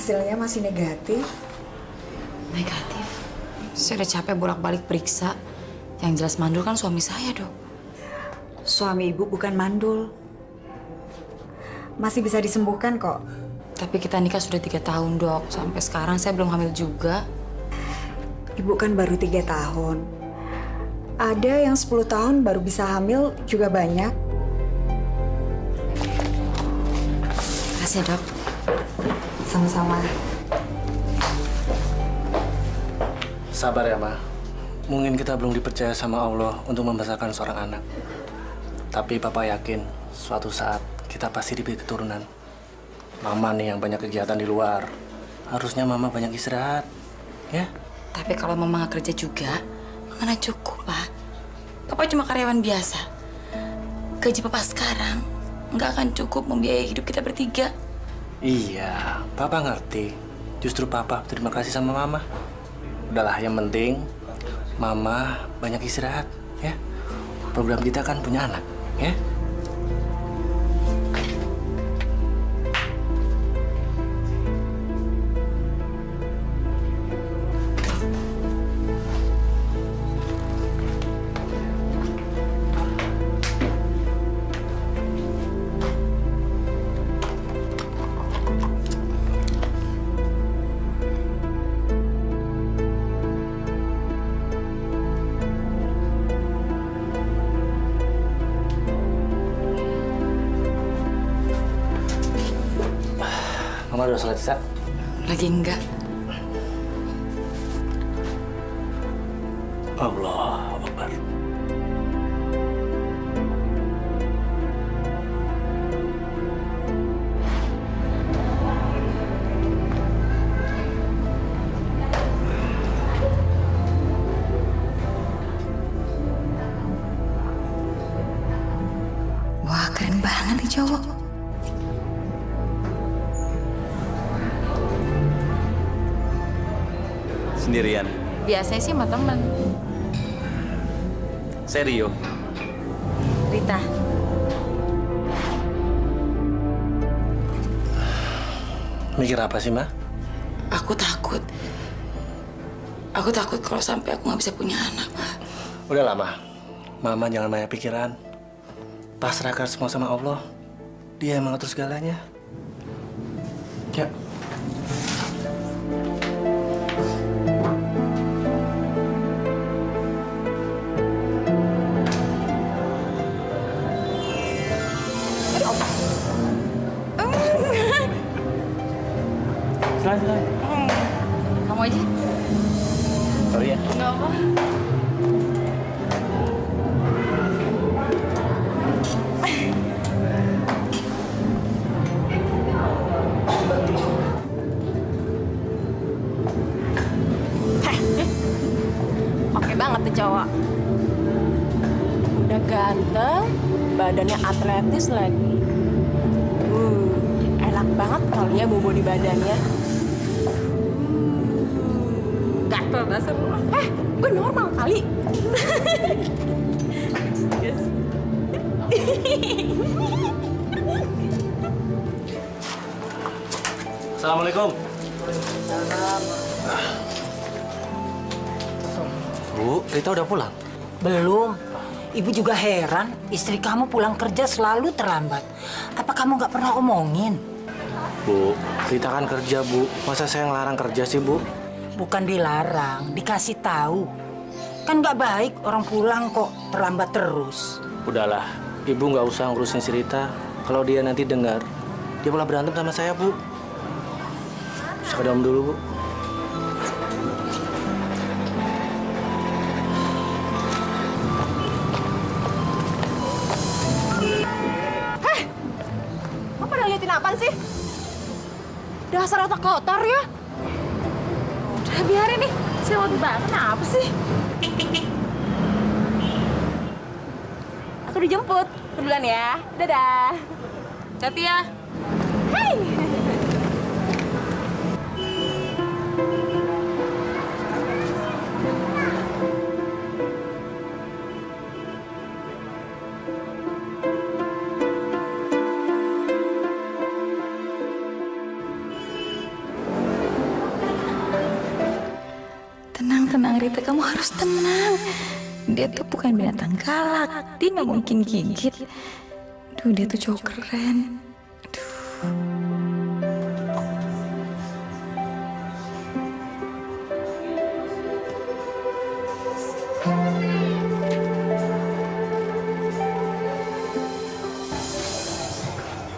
Hasilnya masih negatif. Negatif? Saya udah capek bolak-balik periksa. Yang jelas mandul kan suami saya, Dok. Suami ibu bukan mandul. Masih bisa disembuhkan kok. Tapi kita nikah sudah 3 tahun, Dok. Sampai sekarang saya belum hamil juga. Ibu kan baru 3 tahun. Ada yang 10 tahun baru bisa hamil juga banyak. Makasih ya, Dok. Sama-sama. Sabar ya, Ma. Mungkin kita belum dipercaya sama Allah untuk membesarkan seorang anak. Tapi Papa yakin suatu saat kita pasti diberi keturunan. Mama nih yang banyak kegiatan di luar. Harusnya Mama banyak istirahat, ya? Tapi kalau Mama nggak kerja juga, mana cukup, Pak. Papa cuma karyawan biasa. Gaji Papa sekarang nggak akan cukup membiayai hidup kita bertiga. Iya, Papa ngerti. Justru Papa terima kasih sama Mama. Udahlah, yang penting Mama banyak istirahat, ya. Program kita kan punya anak, ya. Mama udah selesai? Lagi enggak. Allah Akbar. Wah, keren banget nih cowok. Sendirian? Biasanya sih sama temen. Serio? Rita. Mikir apa sih, Ma? Aku takut. Aku takut kalau sampai aku nggak bisa punya anak, Pak. Udah lama. Mama jangan banyak pikiran. Pasrahkan semua sama Allah. Dia yang mengatur segalanya. Ya. Silahkan. Kamu aja. Sorry ya. Nggak apa. Oke banget tuh cowok. Udah ganteng, badannya atletis lagi. Enak banget kali ya bobo di badannya. Gatel dasar lu. Gue normal kali. Yes. Assalamualaikum. Bu, Rita udah pulang? Belum. Ibu juga heran, istri kamu pulang kerja selalu terlambat. Apa kamu nggak pernah omongin? Bu, Rita kan kerja, Bu. Masa saya ngelarang kerja sih, Bu? Bukan dilarang, dikasih tahu. Kan nggak baik orang pulang kok terlambat terus. Udahlah, Ibu nggak usah ngurusin si Rita. Kalau dia nanti dengar, dia malah berantem sama saya, Bu. Saya ke dalam dulu, Bu. Lo pada liatin apaan sih? Dasar otak kotor ya. Udah biarin nih, saya mau banget. Kenapa sih? Aku dijemput. Duluan ya. Dadah. Hati ya. Hai. Istri kamu harus tenang. Dia tuh bukan binatang galak. Dia nggak mungkin gigit. Duh, dia tuh cowok keren.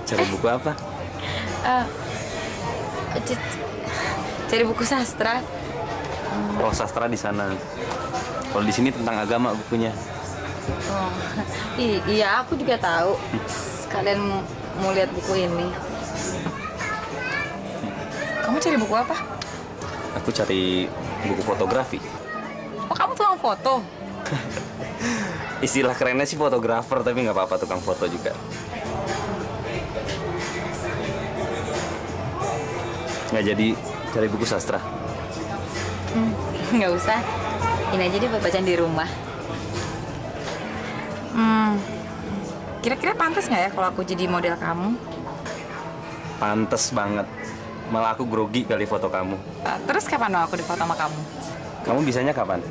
Cari buku apa? Cari buku sastra. Oh, sastra di sana. Kalau di sini tentang agama bukunya. Oh, iya aku juga tahu. Kalian mau lihat buku ini. Kamu cari buku apa? Aku cari buku fotografi. Oh, kamu tukang foto? Istilah kerennya sih fotografer, tapi nggak apa-apa tukang foto juga. Nggak jadi cari buku sastra? Nggak usah. Ini aja deh buat bacaan di rumah. Kira-kira pantas nggak ya kalau aku jadi model kamu? Pantes banget. Malah aku grogi kali foto kamu. Terus kapan mau aku difoto sama kamu? Kamu bisanya kapan?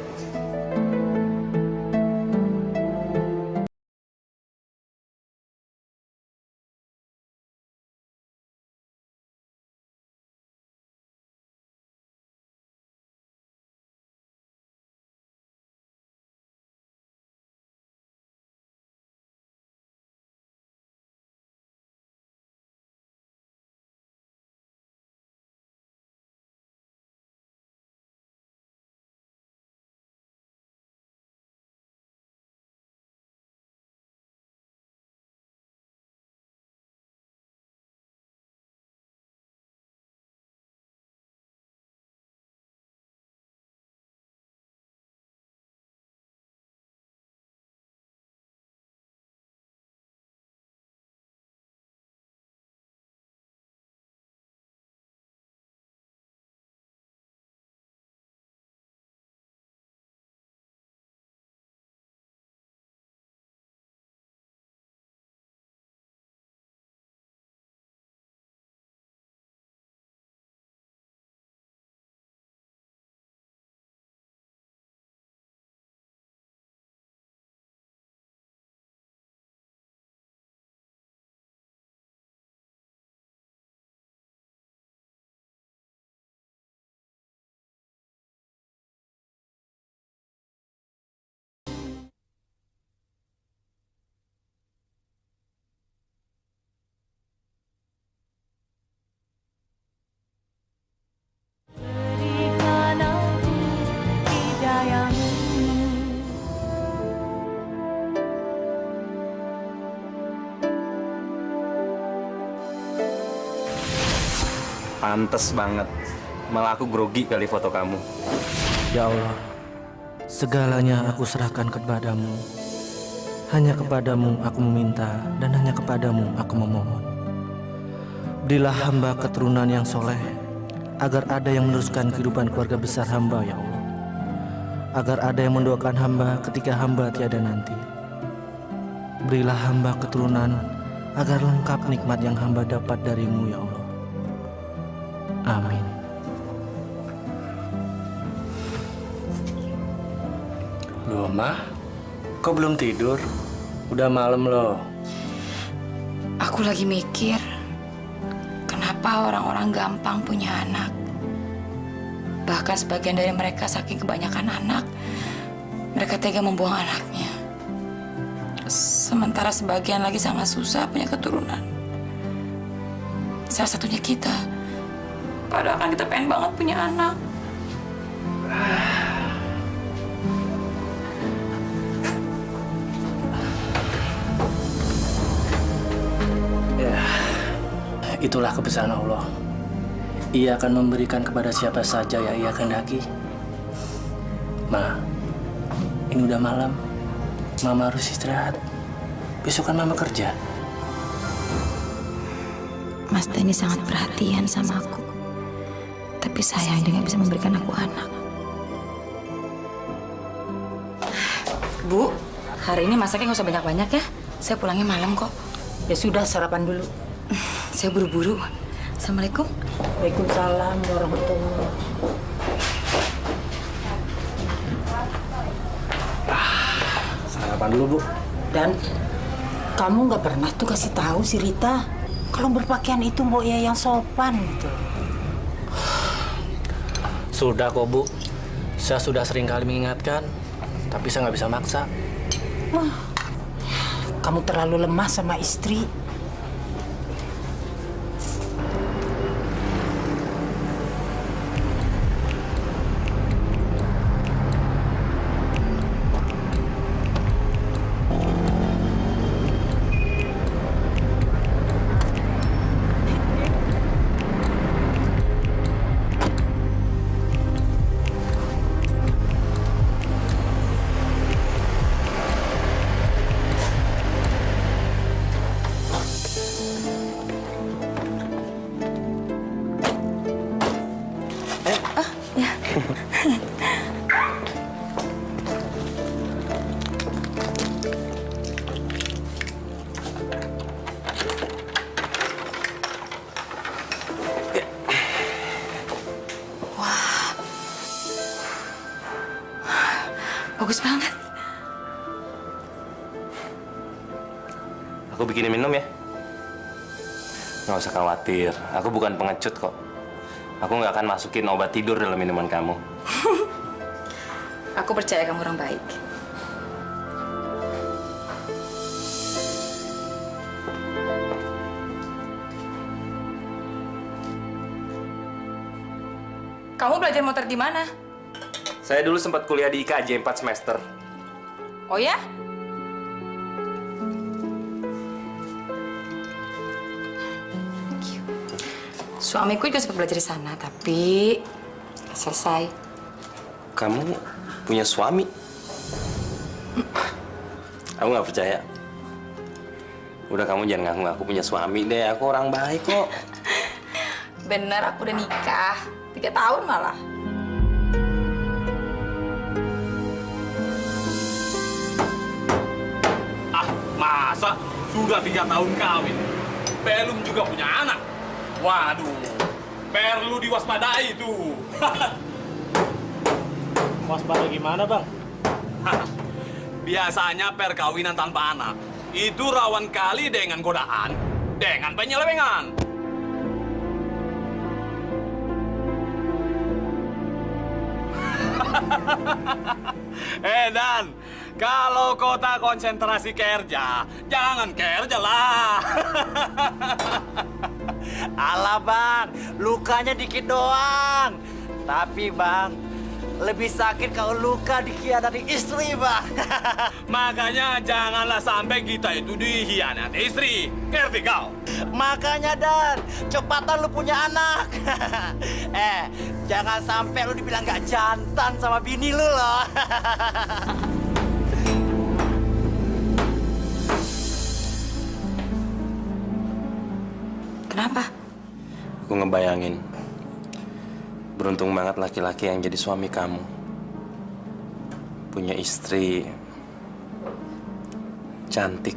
Pantes banget. Malah aku grogi kali foto kamu. Ya Allah, segalanya aku serahkan kepadamu. Hanya kepadamu aku meminta dan hanya kepadamu aku memohon. Berilah hamba keturunan yang soleh, agar ada yang meneruskan kehidupan keluarga besar hamba, ya Allah. Agar ada yang mendoakan hamba ketika hamba tiada nanti. Berilah hamba keturunan, agar lengkap nikmat yang hamba dapat darimu, ya Allah. Amin. Loh, Ma, kok belum tidur? Udah malam loh. Aku lagi mikir, kenapa orang-orang gampang punya anak. Bahkan sebagian dari mereka saking kebanyakan anak, mereka tega membuang anaknya. Sementara sebagian lagi sangat susah punya keturunan. Salah satunya kita. Padahal kan kita pengen banget punya anak. Ya, itulah kebesaran Allah. Ia akan memberikan kepada siapa saja yang ia kehendaki. Ma, ini udah malam. Mama harus istirahat. Besok kan Mama kerja. Mas Denny sangat perhatian sama aku. Tapi sayang dia nggak bisa memberikan aku anak. Bu, hari ini masaknya nggak usah banyak-banyak ya. Saya pulangnya malam kok. Ya sudah, sarapan dulu. Saya buru-buru. Assalamualaikum. Waalaikumsalam warahmatullahi wabarakatuh. sarapan dulu, Bu. Dan kamu nggak pernah tuh kasih tahu si Rita kalau berpakaian itu Mbok ya yang sopan gitu. Sudah kok, Bu. Saya sudah sering kali mengingatkan, tapi saya nggak bisa maksa. Kamu terlalu lemah sama istri. Bagus banget. Aku bikinin minum ya. Nggak usah khawatir, aku bukan pengecut kok. Aku nggak akan masukin obat tidur dalam minuman kamu. Aku percaya kamu orang baik. Kamu belajar motor di mana? Saya dulu sempat kuliah di IKJ 4 semester. Oh ya? Suamiku juga sempat belajar di sana, tapi nggak selesai. Kamu punya suami? Aku nggak percaya. Udah, kamu jangan ngaku-ngaku punya suami deh. Aku orang baik kok. Bener, aku udah nikah. 3 tahun malah. Masa sudah 3 tahun kawin, belum juga punya anak? Waduh, perlu diwaspadai itu. Waspada gimana, Bang? Biasanya perkawinan tanpa anak itu rawan kali dengan godaan, dengan penyelewengan. Dan kalau kota konsentrasi kerja, jangan kerja lah. Alah bang, lukanya dikit doang. Tapi bang, lebih sakit kalau luka dikhianati istri bang. Makanya janganlah sampai kita itu dikhianati istri. Ngerti kau? Makanya Dan, cepatan lu punya anak. Jangan sampai lu dibilang gak jantan sama bini lu loh. Kenapa? Aku ngebayangin, beruntung banget laki-laki yang jadi suami kamu. Punya istri cantik.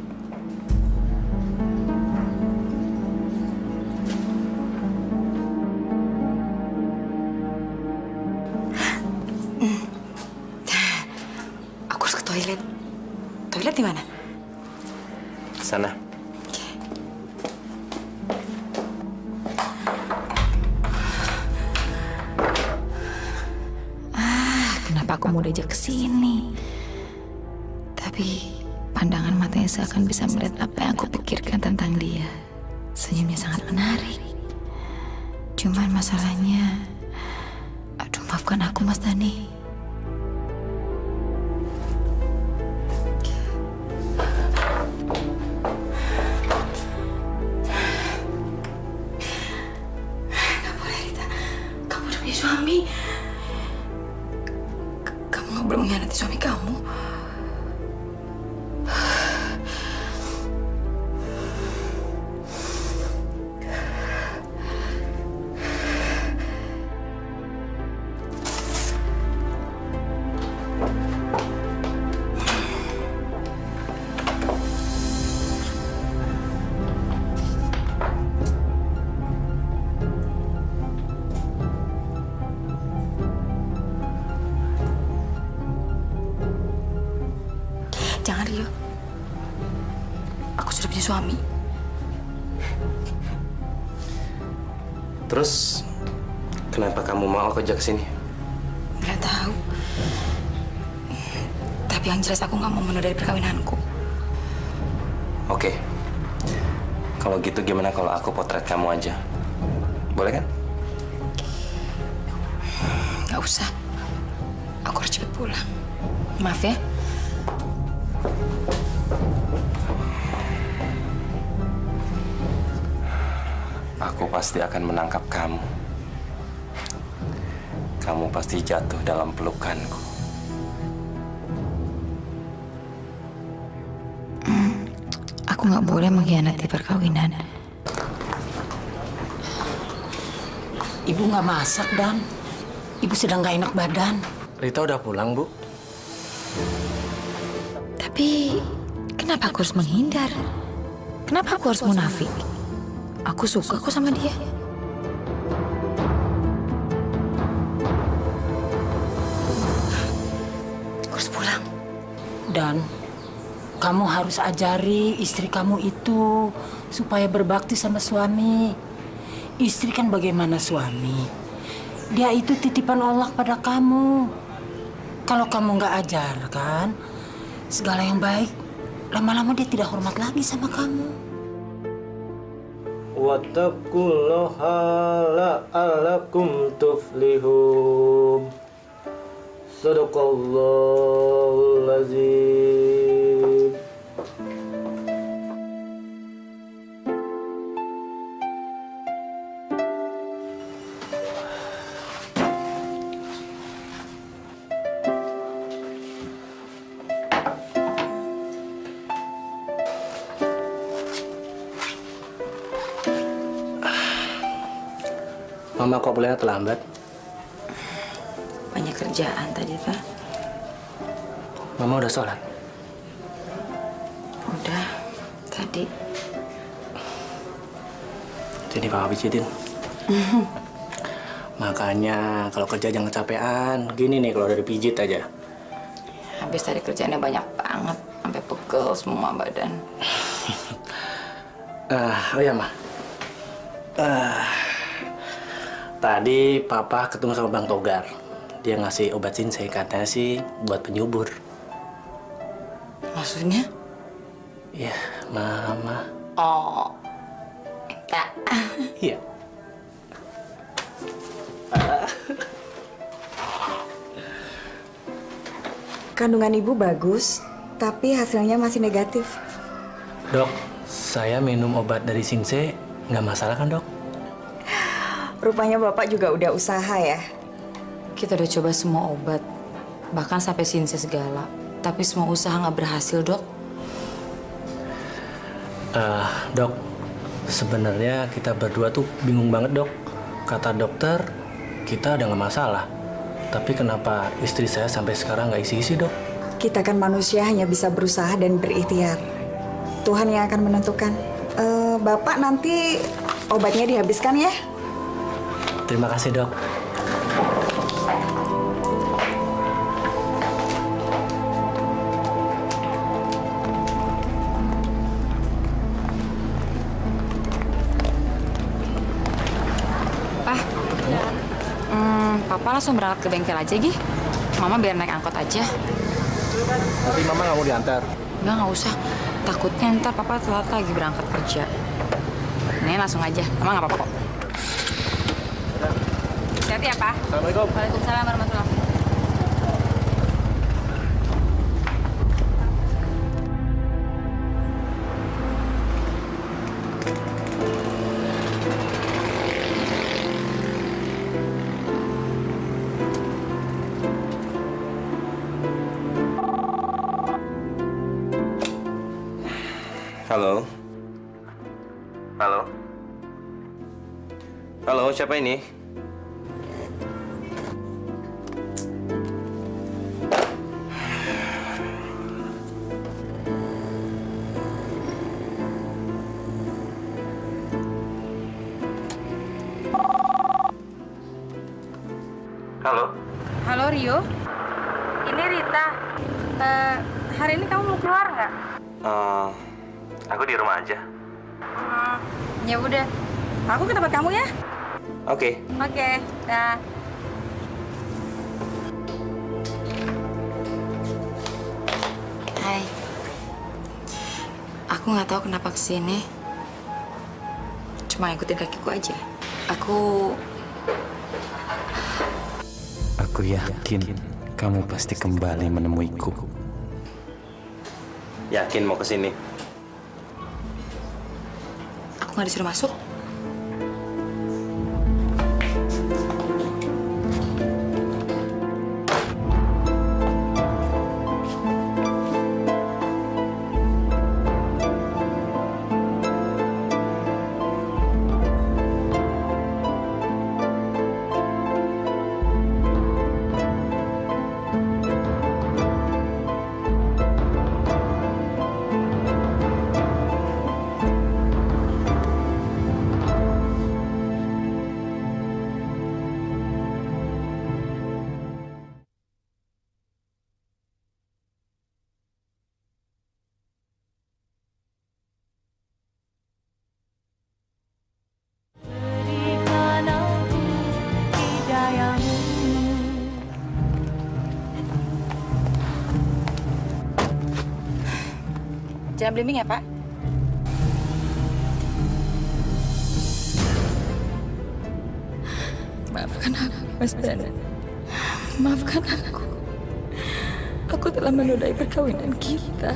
Aku harus ke toilet. Toilet di mana? Sana. Kenapa aku mau diajak ke sini? Tapi pandangan matanya seakan bisa melihat apa yang aku pikirkan tentang dia. Senyumnya sangat menarik. Cuman masalahnya, aduh maafkan aku Mas Dani. Gak boleh Rita, kamu udah punya suami. Kamu gak boleh mengkhianati suami kamu. suami. Terus kenapa kamu mau aku ajak sini? Nggak tahu. Tapi yang jelas aku nggak mau menunda dari perkawinanku. Oke. Kalau gitu gimana kalau aku potret kamu aja? Boleh kan? Nggak usah. Aku harus cepet pulang. Maaf ya. Aku pasti akan menangkap kamu. Kamu pasti jatuh dalam pelukanku. Aku nggak boleh mengkhianati perkawinan. Ibu nggak masak, Dan. Ibu sedang nggak enak badan. Rita udah pulang, Bu. Tapi kenapa aku harus menghindar? Kenapa aku harus munafik? Aku suka kok sama dia. Aku harus pulang. Dan kamu harus ajari istri kamu itu supaya berbakti sama suami. Istri kan bagaimana suami? Dia itu titipan Allah pada kamu. Kalau kamu nggak ajarkan segala yang baik, lama-lama dia tidak hormat lagi sama kamu. Wattaqullaha la'allakum tuflihun. Sadaqallahul azim. Mama kok boleh terlambat? Banyak kerjaan tadi, Pak. Mama udah sholat? Udah, tadi. Jadi Papa pijitin. Makanya kalau kerja jangan kecapean. Gini nih kalau dari pijit aja. Habis tadi kerjaannya banyak banget. Sampai pegel semua badan. Oh ya, Ma. Tadi Papa ketemu sama Bang Togar. Dia ngasih obat sinsei, katanya sih buat penyubur. Maksudnya? Iya, Mama. Oh, tak. Iya. Kandungan ibu bagus, tapi hasilnya masih negatif. Dok, saya minum obat dari sinsei nggak masalah kan, Dok? Rupanya Bapak juga udah usaha ya. Kita udah coba semua obat. Bahkan sampai sinsei segala. Tapi semua usaha nggak berhasil, Dok. Dok, sebenarnya kita berdua tuh bingung banget, Dok. Kata dokter, kita udah nggak masalah. Tapi kenapa istri saya sampai sekarang nggak isi-isi, Dok? Kita kan manusia hanya bisa berusaha dan berikhtiar. Tuhan yang akan menentukan. Bapak nanti obatnya dihabiskan ya. Terima kasih, Dok. Papa langsung berangkat ke bengkel aja, Gi. Mama biar naik angkot aja. Tapi Mama nggak mau diantar. Nggak usah. Takutnya ntar Papa telat lagi berangkat kerja. Nih, langsung aja. Mama nggak apa-apa kok. Hati-hati ya, Pak. Assalamualaikum. Waalaikumsalam warahmatullahi wabarakatuh. Halo? Halo? Halo, siapa ini? Halo? Halo Rio, ini Rita. Hari ini kamu mau keluar nggak? Aku di rumah aja. Ya udah, aku ke tempat kamu ya. Oke. Oke, dah. Hai. Aku nggak tahu kenapa kesini. Cuma ikutin kakiku aja. Aku yakin kamu pasti kembali menemuiku. Yakin mau kesini? Aku nggak disuruh masuk. Jangan belimbing ya, Pak. Maafkan aku, Mas Dana. Maafkan aku. Aku telah menodai perkawinan kita.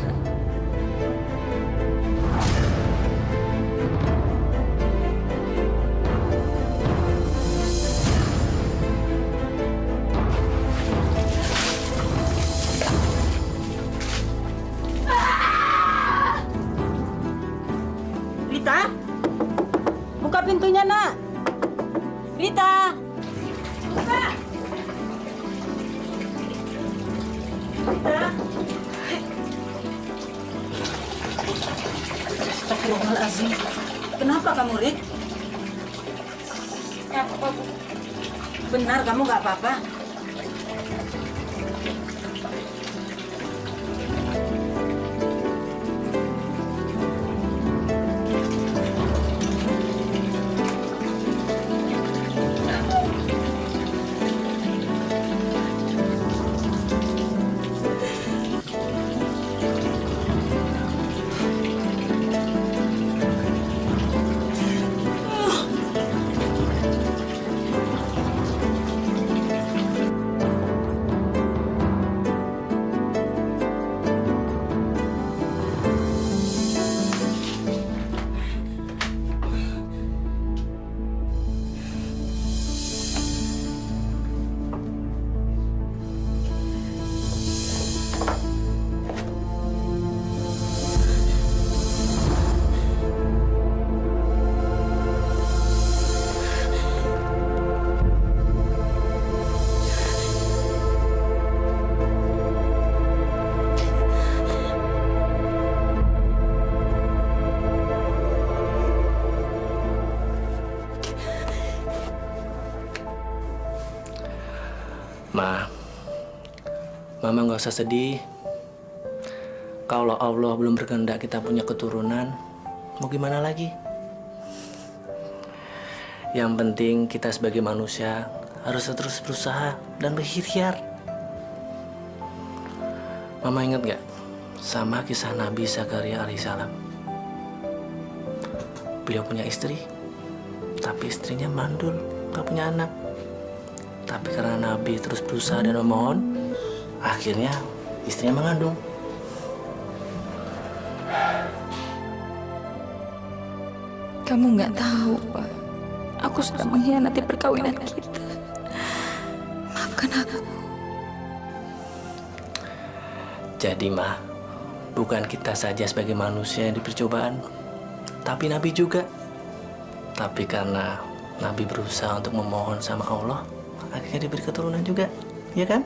Rita, buka pintunya, Nak. Rita. Buka. Rita. Astagfirullahaladzim. Kenapa kamu, Rit? Apa, Bu? Benar, kamu nggak apa-apa? Ma, Mama nggak usah sedih. Kalau Allah belum berkehendak kita punya keturunan, mau gimana lagi? Yang penting kita sebagai manusia harus terus berusaha dan berikhtiar. Mama ingat nggak sama kisah Nabi Zakaria alaihissalam? Beliau punya istri, tapi istrinya mandul, nggak punya anak. Tapi karena Nabi terus berusaha dan memohon, akhirnya istrinya mengandung. Kamu nggak tahu, Pak. Aku sudah mengkhianati perkawinan kita. Maafkan aku. Jadi, Ma, bukan kita saja sebagai manusia yang diberi cobaan, tapi Nabi juga. Tapi karena Nabi berusaha untuk memohon sama Allah, akhirnya diberi keturunan juga, ya kan?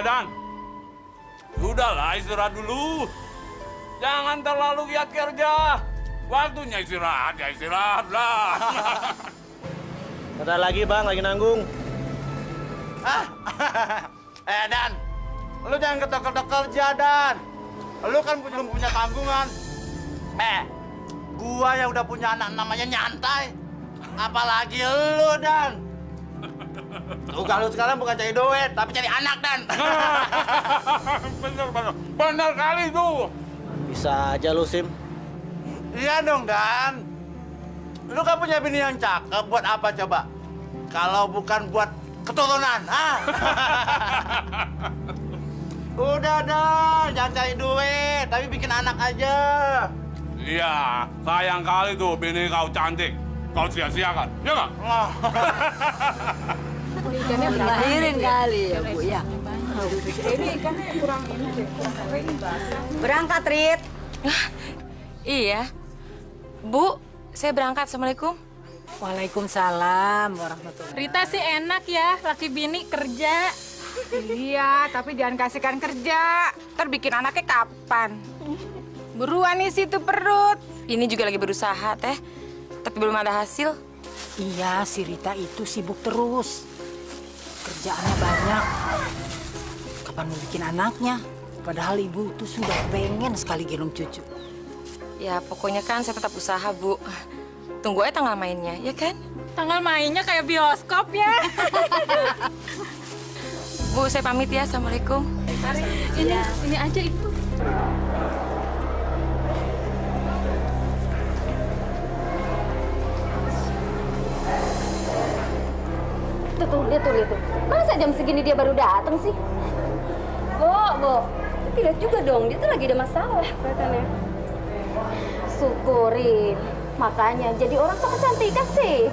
Dan, sudahlah istirahat dulu. Jangan terlalu giat kerja. Waktunya istirahat, ya istirahat lah. Bentar lagi bang, lagi nanggung. Dan, lu jangan ketok-ketok kerja Dan. Lu kan belum punya tanggungan. Gua yang udah punya anak namanya nyantai. Apalagi lu Dan. Tugas lu sekarang bukan cari duit, tapi cari anak Dan. Bener kali tuh. Bisa aja lu Sim. Iya dong Dan. Lu kan punya bini yang cakep, buat apa coba? Kalau bukan buat keturunan, Udah dah, jangan cari duit, tapi bikin anak aja. Iya, sayang kali tuh bini kau cantik. Kau sia-siakan, ya nggak? Ikannya lahirin kali ya Bu ya. Ini ikannya kurang Berangkat, Rit. Iya. Bu, saya berangkat. Assalamualaikum. Waalaikumsalam warahmatullahi. Rita sih enak ya, laki bini kerja. Iya, tapi jangan kasihkan kerja. Ntar bikin anaknya kapan? Buruan isi tuh perut. Ini juga lagi berusaha, Teh. Tapi belum ada hasil. Iya, si Rita itu sibuk terus. Kerjaannya banyak. Kapan mau bikin anaknya? Padahal ibu itu sudah pengen sekali gendong cucu. Ya, pokoknya kan saya tetap usaha, Bu. Tunggu aja tanggal mainnya, ya kan? Tanggal mainnya kayak bioskop ya. Bu, saya pamit ya. Assalamualaikum. Ini aja Ibu. Tuh, lihat tuh. Masa jam segini dia baru datang sih? Bo, tidak juga dong, dia tuh lagi ada masalah kelihatannya. Syukurin, makanya jadi orang so kecantikan sih.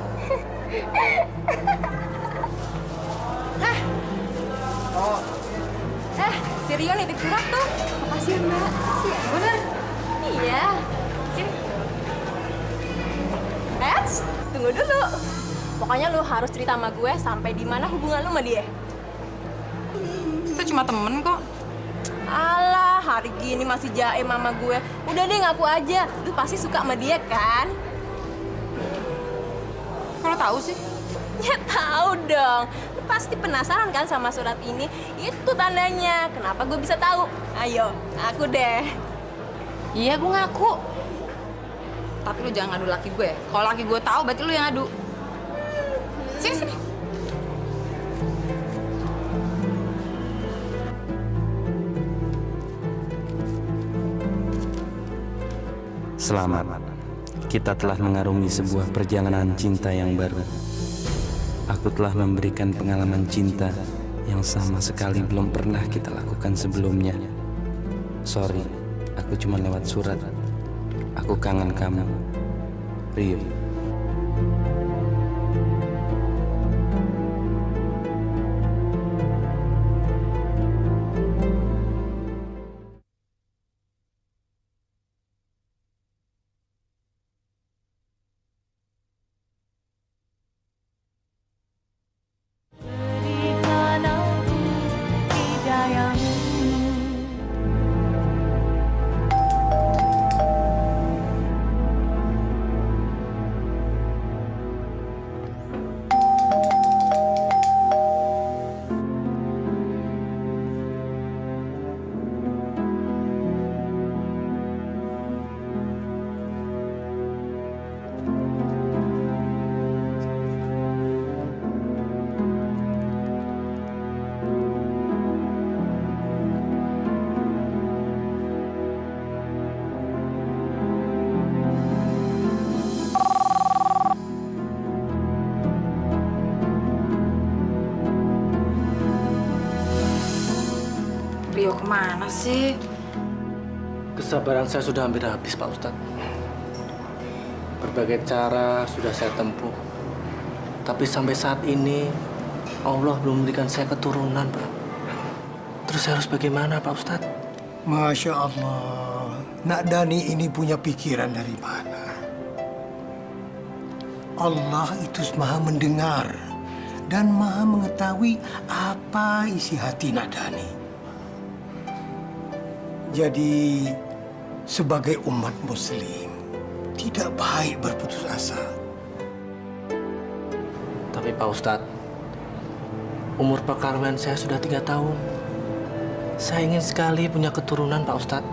Si Rio nitip surat tuh. Makasih ya, Mbak. Makasih ya. Bener? Iya. Sini. Tunggu dulu. Pokoknya lu harus cerita sama gue sampai di mana hubungan lu sama dia. Itu cuma temen kok. Alah, hari gini masih jaim sama gue. Udah deh, ngaku aja. Lu pasti suka sama dia, kan? Kalau tahu sih. Ya tahu dong. Lu pasti penasaran kan sama surat ini? Itu tandanya. Kenapa gue bisa tahu? Ayo, aku deh. Iya, gue ngaku. Tapi lu jangan ngadu laki gue. Kalau laki gue tahu, berarti lu yang ngadu. Sini. Selamat. Kita telah mengarungi sebuah perjalanan cinta yang baru. Aku telah memberikan pengalaman cinta yang sama sekali belum pernah kita lakukan sebelumnya. Sorry, aku cuma lewat surat. Aku kangen kamu, Rio. Rio kemana sih? Kesabaran saya sudah hampir habis, Pak Ustadz. Berbagai cara sudah saya tempuh. Tapi sampai saat ini, Allah belum memberikan saya keturunan, Pak. Terus saya harus bagaimana, Pak Ustadz? Masya Allah, Nak Dani ini punya pikiran dari mana? Allah itu maha mendengar dan maha mengetahui apa isi hati Nak Dani. Jadi, sebagai umat muslim, tidak baik berputus asa. Tapi Tapi Pak Ustadz, umur perkawinan saya sudah 3 tahun. Saya ingin sekali punya keturunan, Pak Ustadz.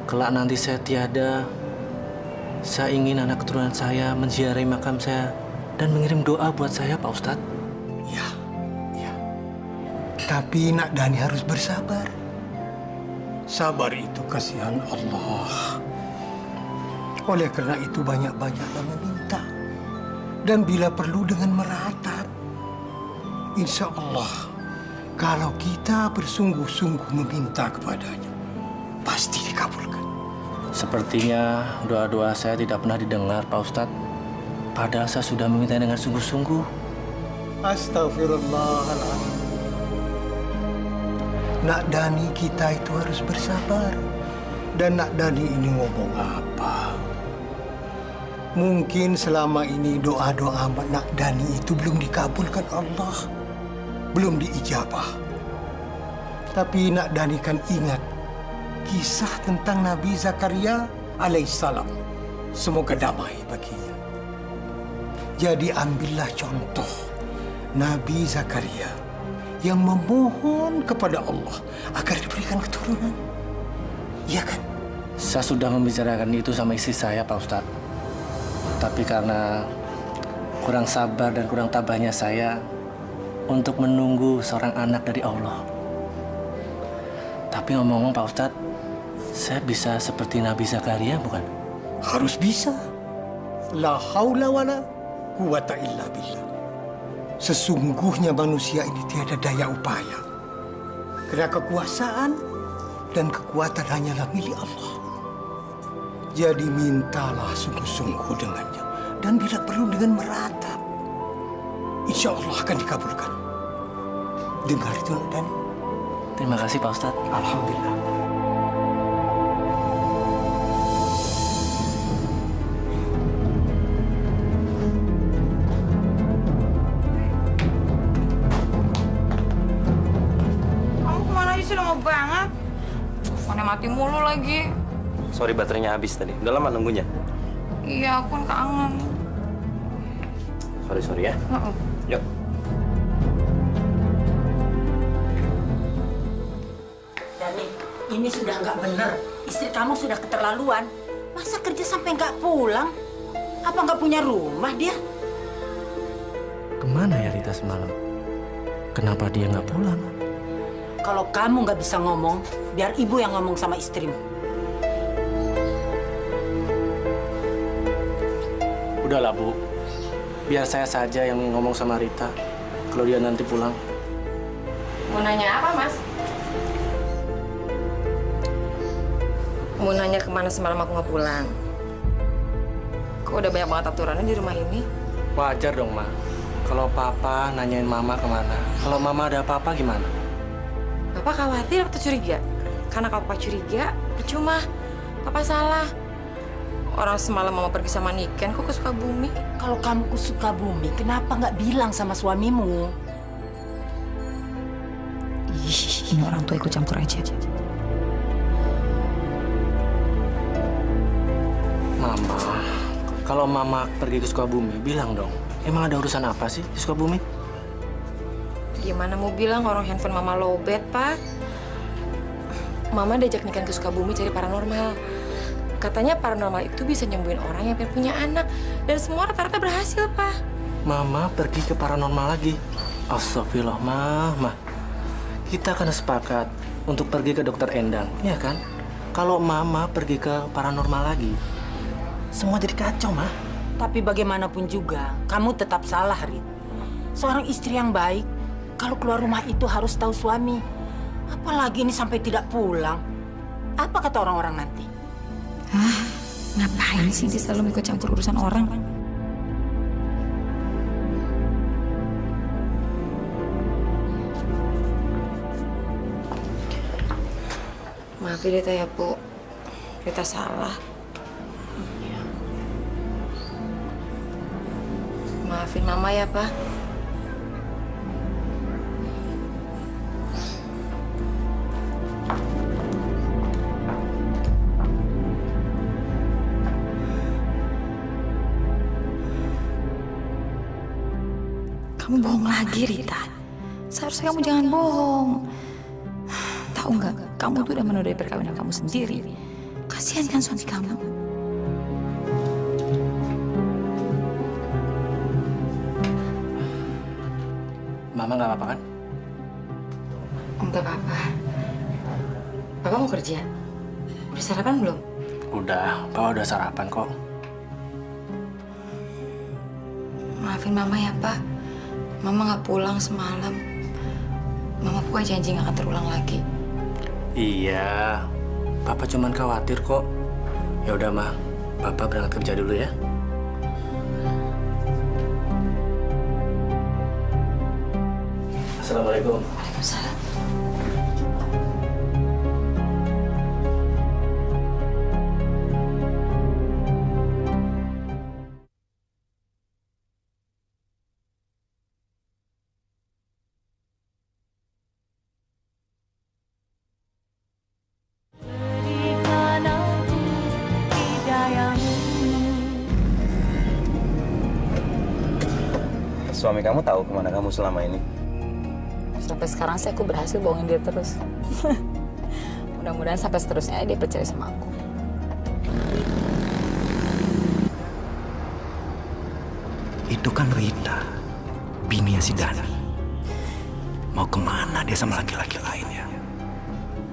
Kelak nanti saya tiada, saya ingin anak keturunan saya menziarahi makam saya dan mengirim doa buat saya, Pak Ustadz. Ya. Tapi Nak Dani harus bersabar. Sabar itu kasihan Allah. Oleh karena itu banyak-banyaklah meminta. Dan bila perlu dengan meratap. Insya Allah, kalau kita bersungguh-sungguh meminta kepadanya, pasti dikabulkan. Sepertinya doa-doa saya tidak pernah didengar, Pak Ustadz. Padahal saya sudah meminta dengan sungguh-sungguh. Astagfirullahaladzim. Nak Dani kita itu harus bersabar. Dan Nak Dani ini ngomong apa? Mungkin selama ini doa-doa Nak Dani itu belum dikabulkan Allah. Belum diijabah. Tapi Nak Dani kan ingat kisah tentang Nabi Zakaria alaihissalam. Semoga damai baginya. Jadi ambillah contoh Nabi Zakaria yang memohon kepada Allah agar diberikan keturunan. Iya kan? Saya sudah membicarakan itu sama istri saya, Pak Ustadz. Tapi karena kurang sabar dan kurang tabahnya saya untuk menunggu seorang anak dari Allah. Tapi ngomong-ngomong, Pak Ustadz, saya bisa seperti Nabi Zakaria, bukan? Harus bisa. La haula wala quwata illa billah. Sesungguhnya manusia ini tiada daya upaya. Karena kekuasaan dan kekuatan hanyalah milik Allah. Jadi mintalah sungguh-sungguh dengannya. Dan bila perlu dengan meratap. Insya Allah akan dikabulkan. Dengar itu, Nak Dani. Terima kasih, Pak Ustadz. Alhamdulillah. Lama banget. Teleponnya mati mulu lagi. Sorry, baterainya habis tadi. Udah lama nunggunya? Iya, aku kan kangen. Sorry ya. Yuk. Dani, ini sudah nggak benar. Istri kamu sudah keterlaluan. Masa kerja sampai nggak pulang? Apa nggak punya rumah dia? Kemana ya Rita semalam? Kenapa dia nggak pulang? Kalau kamu nggak bisa ngomong, biar ibu yang ngomong sama istrimu. Udahlah, Bu. Biar saya saja yang ngomong sama Rita kalau dia nanti pulang. Mau nanya apa, Mas? Mau nanya kemana semalam aku nggak pulang. Kok udah banyak banget aturannya di rumah ini? Wajar dong, Ma. Kalau Papa nanyain Mama kemana. Kalau Mama ada apa-apa gimana? Papa khawatir atau curiga? Karena kalau Papa curiga, percuma. Papa salah. Orang semalam Mama pergi sama Niken, kok ke Sukabumi? Kalau kamu ke Sukabumi, kenapa nggak bilang sama suamimu? Ih, ini orang tua ikut campur aja. Mama, kalau Mama pergi ke Sukabumi, bilang dong. Emang ada urusan apa sih di Sukabumi? Gimana mau bilang orang handphone Mama lowbat, Pak? Mama diajak Niken ke Sukabumi cari paranormal. Katanya paranormal itu bisa nyembuhin orang yang pengen punya anak. Dan semua rata-rata berhasil, Pak. Mama pergi ke paranormal lagi. Astagfirullah, Mama. Kita kan sepakat untuk pergi ke dokter Endang, ya kan? Kalau Mama pergi ke paranormal lagi, semua jadi kacau, Ma. Tapi bagaimanapun juga, kamu tetap salah, Rit. Seorang istri yang baik, kalau keluar rumah itu harus tahu suami. Apalagi ini sampai tidak pulang. Apa kata orang-orang nanti? Hah? Ngapain sih dia selalu ikut campur urusan orang? Maafin Rita ya, Bu. Rita salah. Maafin Mama ya, Pak. Kamu bohong lagi, Rita. Seharusnya kamu jangan bohong. Tahu nggak, kamu tuh udah menodai perkawinan kamu sendiri. Kasihan kan suami kamu. Mama nggak apa-apa kan? Enggak apa-apa. Papa mau kerja? Udah sarapan belum? Udah, Papa udah sarapan kok. Maafin Mama ya, Pak. Mama nggak pulang semalam. Mama pokoknya janji nggak akan terulang lagi. Iya, Papa cuman khawatir kok. Ya udah, Ma. Papa berangkat kerja dulu ya. Assalamualaikum. Waalaikumsalam. Suami kamu tahu kemana kamu selama ini? Sampai sekarang sih aku berhasil bohongin dia terus. Mudah-mudahan sampai seterusnya dia percaya sama aku. Itu kan Rita, bininya si Dani. Mau kemana dia sama laki-laki lainnya?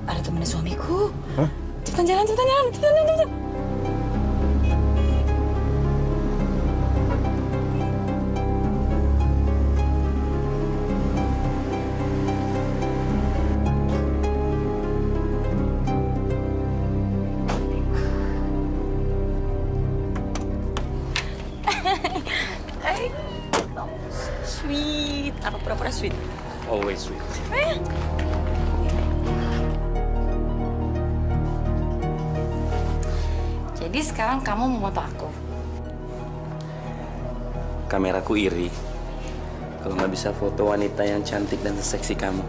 Ada temennya suamiku. Hah? Cepetan jalan, cepetan jalan, cepetan jalan. Sweet, apa pura-pura sweet? Always sweet. Jadi sekarang kamu mau foto aku? Kameraku iri kalau nggak bisa foto wanita yang cantik dan seksi kamu.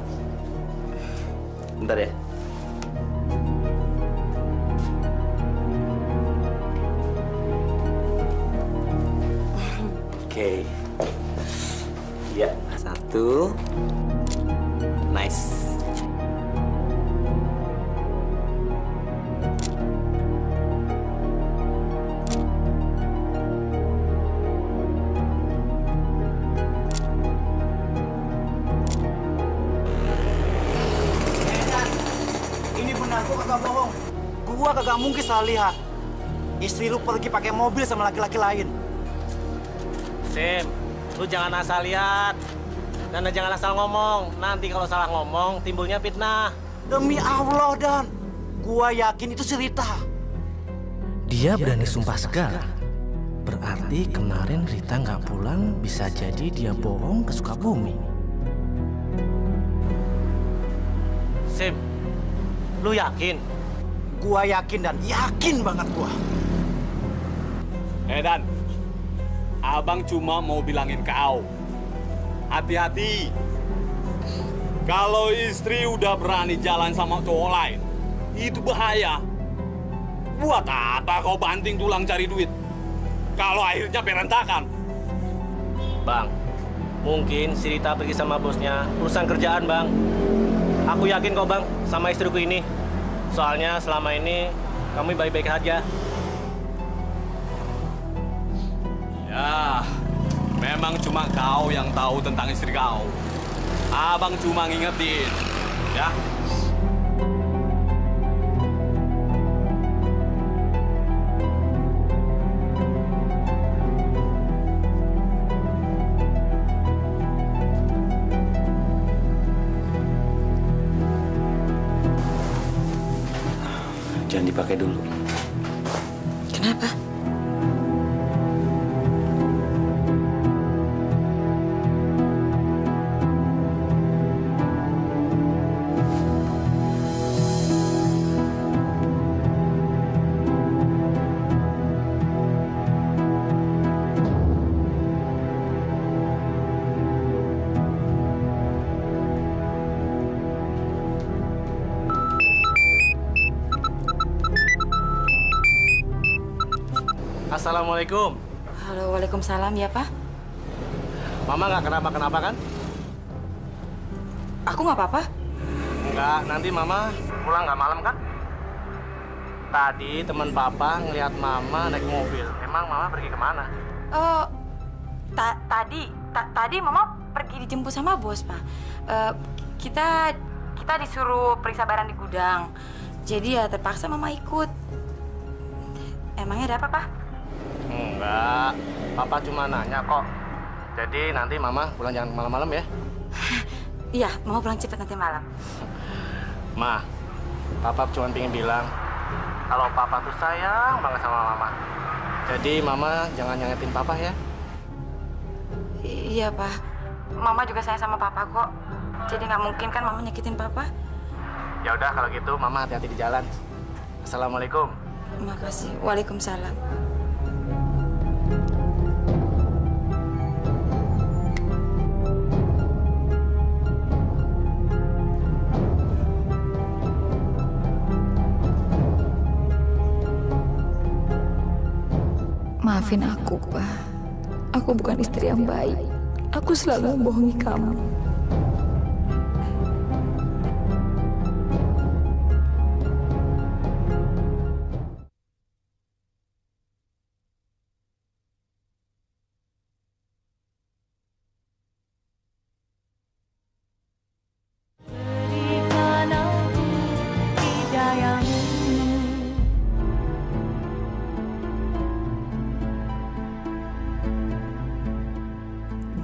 Bentar ya. Oke. Ya, satu. Nice. Ini benar, gua kagak bohong. Gua kagak mungkin salah lihat. Istri lu pergi pakai mobil sama laki-laki lain. Sim, lu jangan asal lihat. Dan jangan asal ngomong. Nanti kalau salah ngomong, timbulnya fitnah. Demi Allah, Dan. Gua yakin itu si Rita. Dia berani sumpah segala. Berarti kemarin Rita nggak pulang, bisa jadi dia bohong ke Sukabumi. Sim, lu yakin? Gua yakin, Dan. Yakin banget gua. Dan, abang cuma mau bilangin kau. Hati-hati. Kalau istri udah berani jalan sama cowok lain, itu bahaya. Buat apa kau banting tulang cari duit? Kalau akhirnya berantakan. Bang, mungkin si Rita pergi sama bosnya urusan kerjaan, Bang. Aku yakin kok, Bang, sama istriku ini. Soalnya selama ini kami baik-baik aja. Ya, memang cuma kau yang tahu tentang istri kau. Abang cuma ngingetin, ya. Jangan dipakai dulu. Kenapa? Assalamualaikum. Halo, waalaikumsalam ya, Pak. Mama nggak kenapa-kenapa kan? Aku nggak apa-apa. Enggak, nanti Mama pulang nggak malam kan? Tadi teman Papa ngelihat Mama naik mobil. Emang Mama pergi kemana? Oh, tadi Mama pergi dijemput sama bos, Pak. Kita disuruh periksa barang di gudang. Jadi ya terpaksa Mama ikut. Emangnya ada apa, Pak? Enggak, Papa cuma nanya kok. Jadi nanti Mama pulang jangan malam-malam ya. Iya, Mama pulang cepat nanti malam. Ma, Papa cuma pengen bilang kalau Papa tuh sayang banget sama Mama. Jadi Mama jangan nyangetin Papa ya. Iya, Pak. Mama juga sayang sama Papa kok. Jadi nggak mungkin kan Mama nyakitin Papa. Ya udah kalau gitu Mama hati-hati di jalan. Assalamualaikum. Makasih. Waalaikumsalam. Maafin aku, Pak. Aku bukan istri yang baik. Aku selalu membohongi kamu.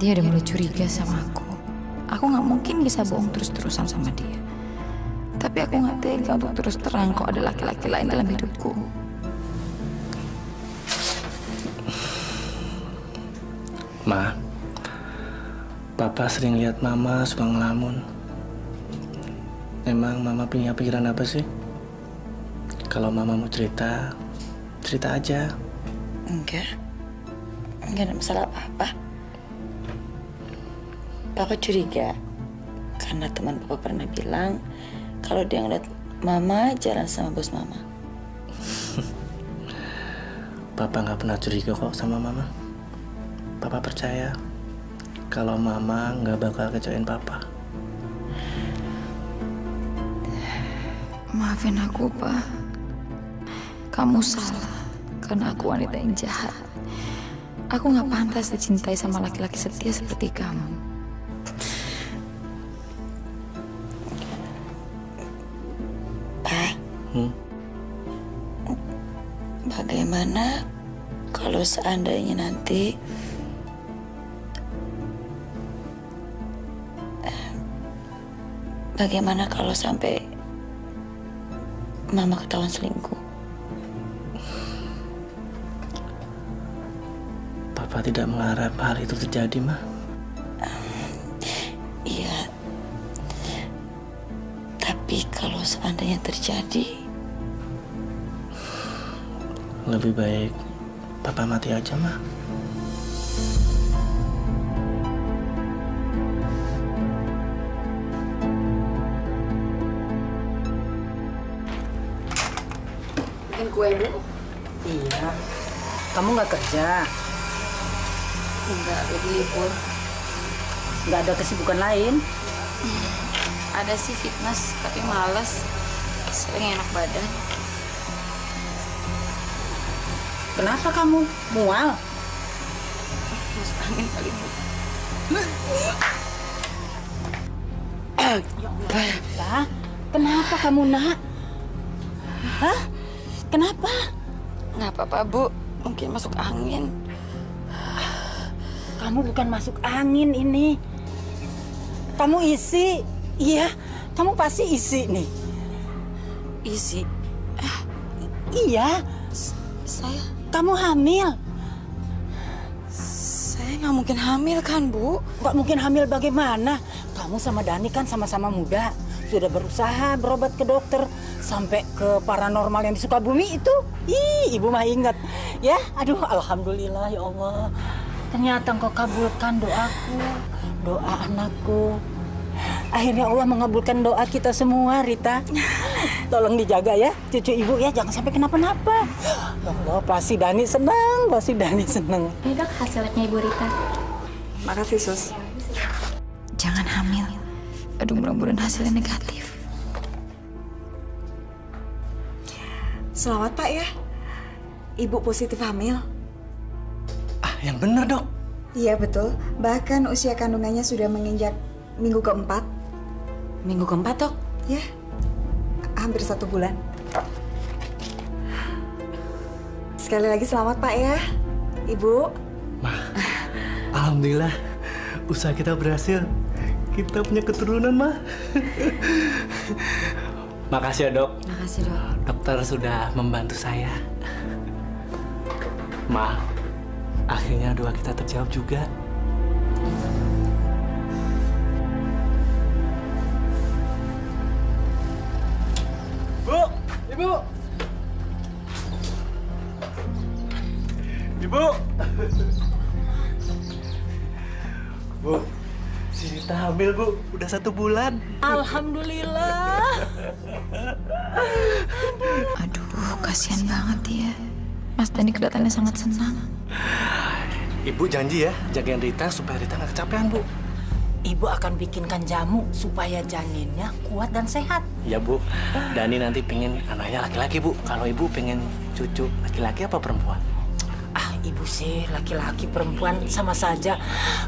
Dia udah mulai curiga sama aku. Aku nggak mungkin bisa bohong terus-terusan sama dia. Tapi aku nggak tega untuk terus terang kok ada laki-laki lain dalam hidupku. Ma, Papa sering lihat Mama suka ngelamun. Emang Mama punya pikiran apa sih? Kalau Mama mau cerita, cerita aja. Enggak ada masalah apa-apa. Papa curiga karena teman Papa pernah bilang kalau dia ngeliat Mama jalan sama bos Mama. Papa nggak pernah curiga kok sama Mama. Papa percaya kalau Mama nggak bakal kecewain Papa. Maafin aku, Pak. Kamu salah karena aku wanita yang jahat. Aku nggak pantas dicintai sama laki-laki setia seperti kamu. Bagaimana kalau seandainya nanti bagaimana kalau sampai Mama ketahuan selingkuh? Papa tidak mengharap hal itu terjadi, Ma. Iya. Tapi kalau seandainya terjadi, lebih baik Papa mati aja, Ma. bikin kue, Bu? Iya. Kamu nggak kerja? Enggak, lagi libur. Nggak ada kesibukan lain? Ada sih fitness, tapi malas. Sering enak badan. Kenapa kamu mual? Masuk angin kali, Bu. Nah, kenapa kamu, Nak? Hah? Kenapa? Nggak apa-apa, Bu. Mungkin masuk angin. Kamu bukan masuk angin ini. Kamu isi. Iya, kamu pasti isi nih. Isi? Iya. Saya? Kamu hamil. Saya nggak mungkin hamil kan, Bu? Nggak mungkin hamil bagaimana? Kamu sama Dani kan sama-sama muda. Sudah berusaha berobat ke dokter. Sampai ke paranormal yang di Sukabumi itu. Ih, Ibu mah ingat. Ya, aduh, alhamdulillah ya Allah. Ternyata engkau kabulkan doaku, doa anakku. Akhirnya Allah mengabulkan doa kita semua, Rita. Tolong dijaga ya, cucu Ibu ya, jangan sampai kenapa-napa. Ya Allah, pasti Dani senang, pasti Dani senang. Ini Dok, hasilnya Ibu Rita. Makasih, Sus. Jangan hamil. Aduh, mudah-mudahan hasilnya negatif. Selamat, Pak ya. Ibu positif hamil. Yang benar, Dok. Iya, betul. Bahkan usia kandungannya sudah menginjak minggu keempat. Minggu keempat, Dok? Ya, hampir 1 bulan. Sekali lagi selamat, Pak ya. Ibu. Alhamdulillah, usaha kita berhasil. Kita punya keturunan, Ma. Makasih ya, Dok. Makasih, Dok. Dokter sudah membantu saya. Ma, akhirnya doa kita terjawab juga. Bu, Ibu. Ibu. Bu, si Rita hamil, Bu. Udah 1 bulan. Alhamdulillah. Aduh, kasihan banget dia. Mas Dani kelihatannya sangat senang. Ibu janji ya, jagain Rita supaya Rita nggak kecapean, Bu. Ibu akan bikinkan jamu supaya janinnya kuat dan sehat. Iya, Bu. Dani nanti pengen anaknya laki-laki, Bu. Kalau Ibu pengen cucu laki-laki apa perempuan? Ibu sih laki-laki perempuan sama saja.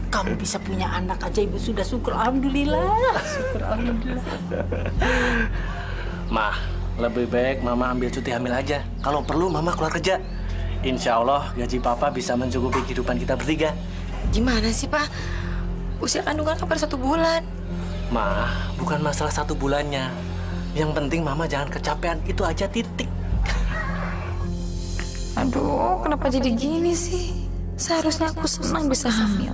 Kamu bisa punya anak aja ibu sudah syukur. Alhamdulillah. Syukur alhamdulillah. Ma, lebih baik Mama ambil cuti hamil aja. Kalau perlu Mama keluar kerja. Insya Allah gaji Papa bisa mencukupi kehidupan kita bertiga. Gimana sih, Pak? Usia kandungan kan baru 1 bulan. Ma, bukan masalah 1 bulannya. Yang penting Mama jangan kecapean. Itu aja, titik. Aduh, kenapa jadi gini sih? Seharusnya aku senang bisa hamil.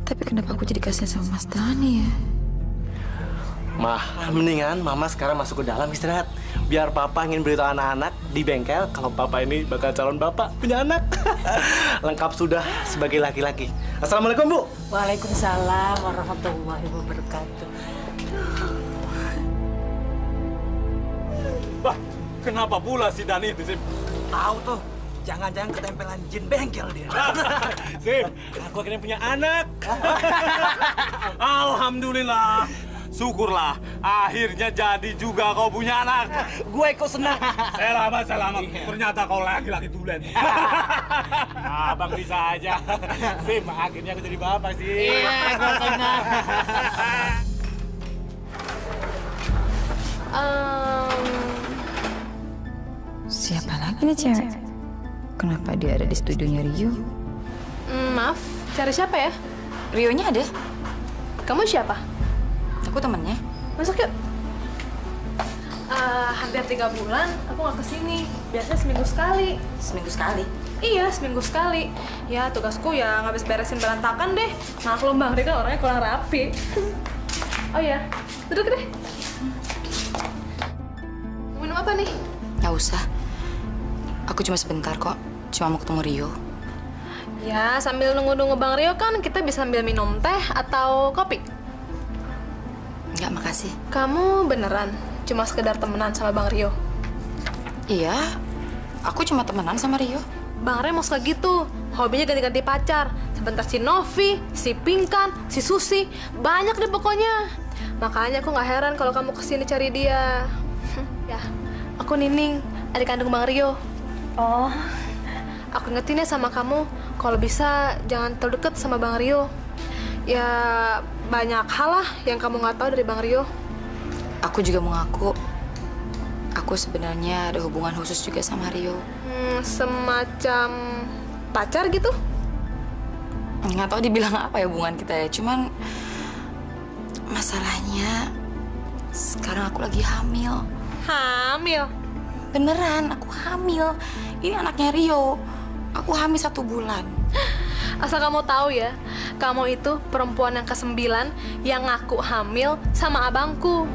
Tapi kenapa aku jadi kasihan sama Mas Dani ya? Ma, mendingan Mama sekarang masuk ke dalam istirahat. Biar Papa ingin beritahu anak-anak di bengkel kalau Papa ini bakal calon Bapak punya anak. Lengkap sudah sebagai laki-laki. Assalamualaikum, Bu. Waalaikumsalam warahmatullahi wabarakatuh. Wah, kenapa pula si Dani itu, Sim? Tahu tuh, jangan-jangan ketempelan jin bengkel dia. Sim, aku akhirnya punya anak. Alhamdulillah. Syukurlah, akhirnya jadi juga kau punya anak. Gue ikut senang. Selamat. Ternyata kau laki-laki tulen. Abang bisa aja. Sim, akhirnya aku jadi bapak sih. Iya, gue senang. Siapa lagi nih cewek? Kenapa dia ada di studionya Rio? Maaf, cari siapa ya? Rio-nya ada. Kamu siapa? Aku temennya. Masuk yuk. Hampir 3 bulan aku nggak kesini. Biasanya seminggu sekali. Seminggu sekali? Iya, seminggu sekali. Ya, tugasku ya ngabis beresin berantakan deh. Maklum Bang Rika orangnya kurang rapi. Oh ya, duduk deh. Mau minum apa nih? Nggak usah. Aku cuma sebentar kok. Cuma mau ketemu Rio. Ya, sambil nunggu-nunggu Bang Rio kan kita bisa sambil minum teh atau kopi. Nggak, makasih. Kamu beneran cuma sekedar temenan sama Bang Rio? Iya, aku cuma temenan sama Rio. Bang Rio mau suka gitu, hobinya ganti-ganti pacar. Sebentar si Novi, si Pinkan, si Susi, banyak deh pokoknya. Makanya aku nggak heran kalau kamu kesini cari dia. Ya, aku Nining, adik kandung Bang Rio. Oh, aku ingetin ya sama kamu, kalau bisa jangan terlalu deket sama Bang Rio. Ya, banyak hal lah yang kamu nggak tahu dari Bang Rio. Aku juga mengaku, aku sebenarnya ada hubungan khusus juga sama Rio. Semacam pacar gitu? Nggak tahu dibilang apa ya hubungan kita ya. Cuman masalahnya sekarang aku lagi hamil. Hamil? Beneran, aku hamil. Ini anaknya Rio. Aku hamil 1 bulan. Asal kamu tahu ya, kamu itu perempuan yang ke-9 yang ngaku hamil sama abangku.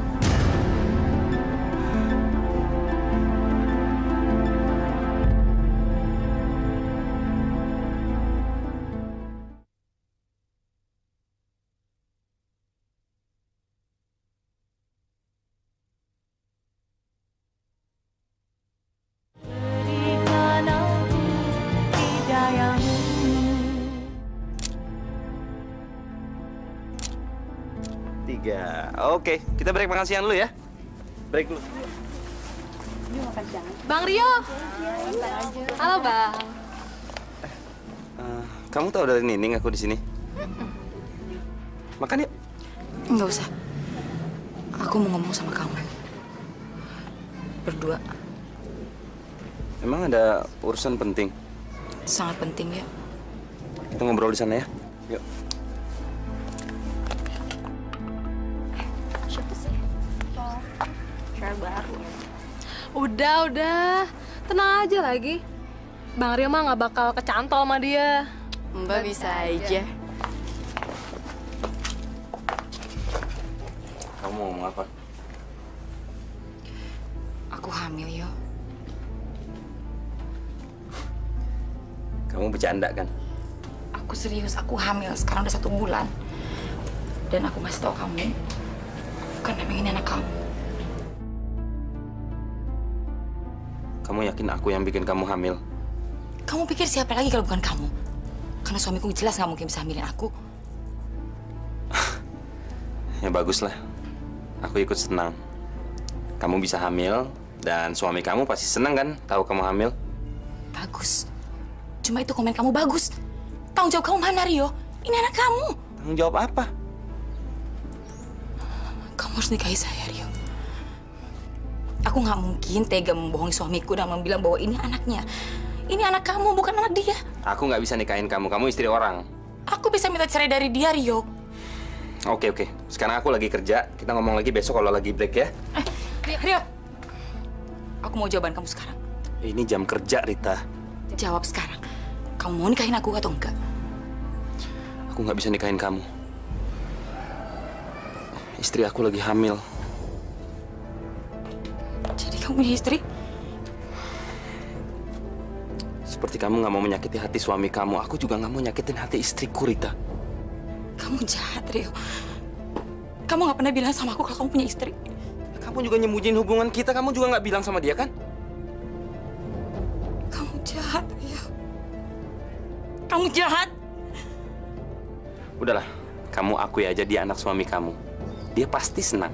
3. Oke, kita break makan siang dulu ya. Break dulu. Bang Rio. Halo, Bang. Kamu tahu dari Nining aku di sini? Makan yuk. Nggak usah. Aku mau ngomong sama kamu. Berdua. Emang ada urusan penting? Sangat penting ya. Kita ngobrol di sana ya. Yuk. Siapa sih? Cewek baru. Udah. Tenang aja lagi. Bang Rio mah nggak bakal kecantol sama dia. Mbak bisa aja. Kamu mau ngomong apa? Aku hamil, Yo. Kamu bercanda kan? Aku serius, aku hamil. Sekarang udah 1 bulan. Dan aku masih tahu kamu. Karena memang ini anak kamu. Kamu yakin aku yang bikin kamu hamil? Kamu pikir siapa lagi kalau bukan kamu? Karena suamiku jelas nggak mungkin bisa hamilin aku. Ya baguslah. Aku ikut senang. Kamu bisa hamil dan suami kamu pasti senang kan tahu kamu hamil? Bagus. Cuma itu komen kamu bagus. Tanggung jawab kamu mana, Rio? Ini anak kamu. Tanggung jawab apa? Kamu harus nikahi saya, Rio. Aku nggak mungkin tega membohongi suamiku dan bilang bahwa ini anaknya. Ini anak kamu, bukan anak dia. Aku nggak bisa nikahin kamu. Kamu istri orang. Aku bisa minta cerai dari dia, Rio. Oke. Sekarang aku lagi kerja. Kita ngomong lagi besok kalau lagi break ya. Rio. Aku mau jawaban kamu sekarang. Ini jam kerja, Rita. Jawab sekarang. Kamu mau nikahin aku atau enggak? Aku nggak bisa nikahin kamu. Istri aku lagi hamil. Jadi kamu punya istri? Seperti kamu nggak mau menyakiti hati suami kamu, aku juga nggak mau nyakitin hati istriku, Rita. Kamu jahat, Rio. Kamu nggak pernah bilang sama aku kalau kamu punya istri. Kamu juga nyembunyiin hubungan kita, kamu juga nggak bilang sama dia kan? Kamu jahat, Rio. Kamu jahat. Udahlah, kamu akui aja dia anak suami kamu. Dia pasti senang.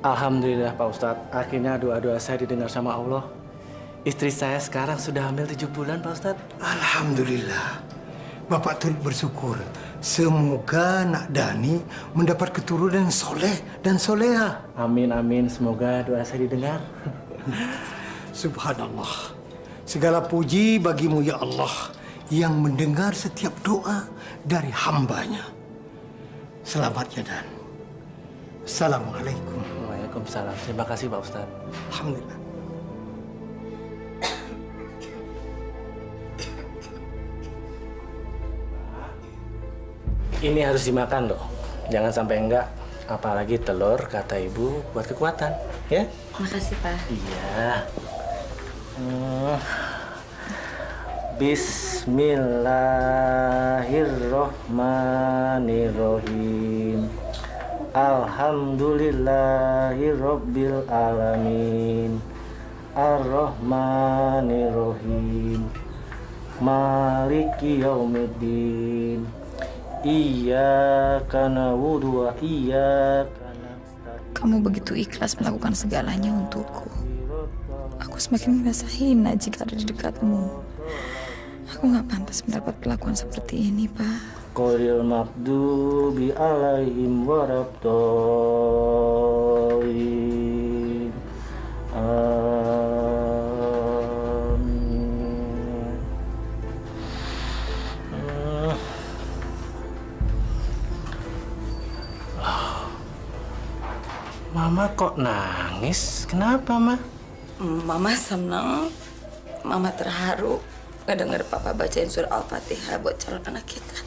Alhamdulillah Pak Ustadz, akhirnya doa-doa saya didengar sama Allah. Istri saya sekarang sudah hamil 7 bulan Pak Ustadz. Alhamdulillah. Bapak turut bersyukur. Semoga Nak Dani mendapat keturunan soleh dan soleha. Amin, amin. Semoga doa saya didengar. Subhanallah. Segala puji bagimu ya Allah yang mendengar setiap doa dari hambanya. Selamat ya Dan. Assalamualaikum. Waalaikumsalam. Terima kasih Pak Ustadz. Alhamdulillah. Ini harus dimakan loh. Jangan sampai enggak. Apalagi telur, kata ibu, buat kekuatan. Ya? Makasih, Pak. Iya. Bismillahirrohmanirrohim. Alhamdulillahirabbil alamin. Ar-Rahmanirrahim. Maliki yaumiddin. Iyyaka na'budu wa iyyaka nasta'in. Kamu begitu ikhlas melakukan segalanya untukku. Aku semakin merasa hina jika ada di dekatmu. Aku nggak pantas mendapat perlakuan seperti ini, Pak. Qolil maghdubi alaihim warabdallin. Amin. Mama kok nangis? Kenapa, Ma? Mama senang. Mama terharu ngedenger Papa bacain surah Al-Fatihah buat calon anak kita.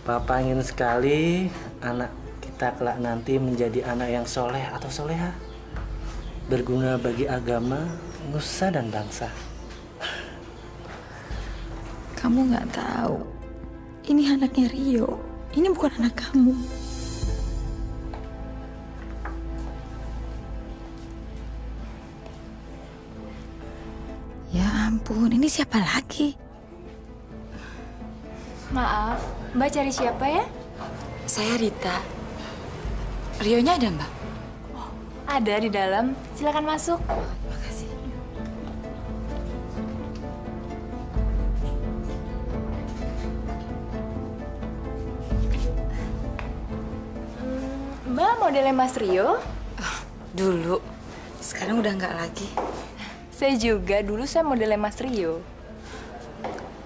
Papa ingin sekali anak kita kelak nanti menjadi anak yang soleh atau soleha. Berguna bagi agama, nusa, dan bangsa. Kamu nggak tahu, ini anaknya Rio. Ini bukan anak kamu. Ya ampun, ini siapa lagi? Maaf, Mbak cari siapa ya? Saya Rita. Rionya ada, Mbak? Ada di dalam. Silakan masuk. Makasih. Mbak modelnya Mas Rio? Dulu. Sekarang udah nggak lagi. Saya juga. Dulu saya modelnya Mas Rio.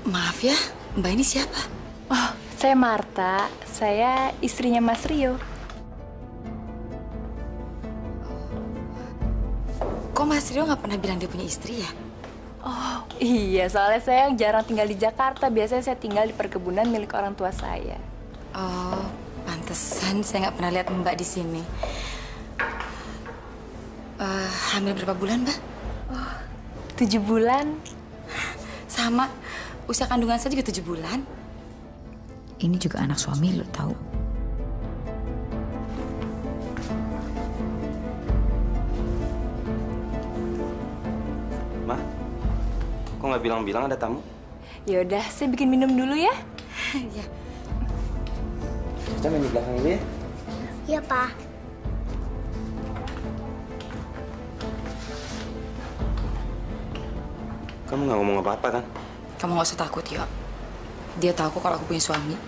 Maaf ya, Mbak ini siapa? Oh, saya Marta. Saya istrinya Mas Rio. Kok Mas Rio nggak pernah bilang dia punya istri ya? Oh, iya. Soalnya saya jarang tinggal di Jakarta. Biasanya saya tinggal di perkebunan milik orang tua saya. Oh, pantesan saya nggak pernah lihat Mbak di sini. Hamil berapa bulan, Mbak? Oh, 7 bulan. Sama. Usia kandungan saya juga 7 bulan. Ini juga anak suami lo tahu. Ma, kok nggak bilang-bilang ada tamu? Ya udah, saya bikin minum dulu ya. Iya. Kita main di belakang dulu ya. Iya, Pak. Kamu nggak ngomong apa-apa kan? Kamu nggak usah takut, Yo. Dia tahu kok kalau aku punya suami.